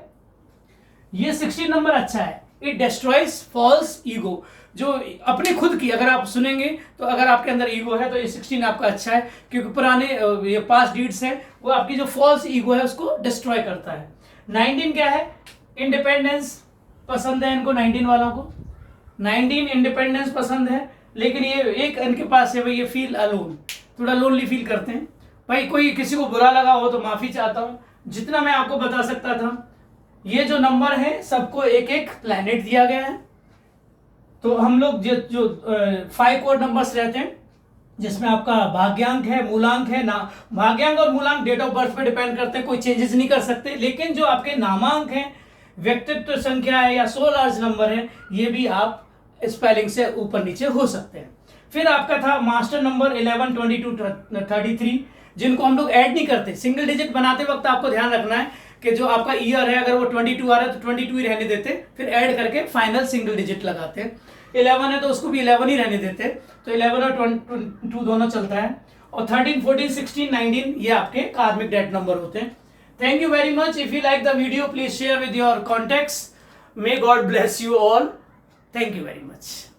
ये 16 नंबर अच्छा है। इट डिस्ट्रॉयज फॉल्स ईगो, जो अपनी खुद की अगर आप सुनेंगे तो अगर आपके अंदर ईगो है तो ये 16 आपका अच्छा है, क्योंकि पुराने ये पास्ट डीड्स है वो आपकी जो फॉल्स ईगो है उसको डिस्ट्रॉय करता है। 19 क्या है? इंडिपेंडेंस पसंद है इनको, 19 वालों को 19 इंडिपेंडेंस पसंद है, लेकिन ये एक इनके पास है भाई, ये फील अलोन, थोड़ा लोनली फील करते हैं। भाई कोई किसी को बुरा लगा हो तो माफी चाहता हूं, जितना मैं आपको बता सकता था। ये जो नंबर है सबको एक एक प्लैनेट दिया गया है, तो हम लोग जो 5 कोड नंबर्स रहते हैं जिसमें आपका भाग्यांक है, मूलांक है ना, भाग्यांक और मूलांक डेट ऑफ बर्थ पे डिपेंड करते हैं, कोई चेंजेस नहीं कर सकते, लेकिन जो आपके नामांक है, व्यक्तित्व संख्या है या 16 लार्ज नंबर है, ये भी आप स्पेलिंग से ऊपर नीचे हो सकते हैं। फिर आपका था मास्टर नंबर 11, 22, 33, जिनको हम लोग ऐड नहीं करते। सिंगल डिजिट बनाते वक्त आपको ध्यान रखना है कि जो आपका ईयर है अगर वो 22 आ रहा है तो 22 ही रहने देते, फिर ऐड करके फाइनल सिंगल डिजिट लगाते हैं। 11 है तो उसको भी 11 ही रहने देते, तो 11 और 22 दोनों चलता है। और 13, 14, 16, 19 ये आपके कार्मिक डेट नंबर होते हैं। Thank you very much. If you like the video please share with your contacts. May God bless you all. Thank you very much.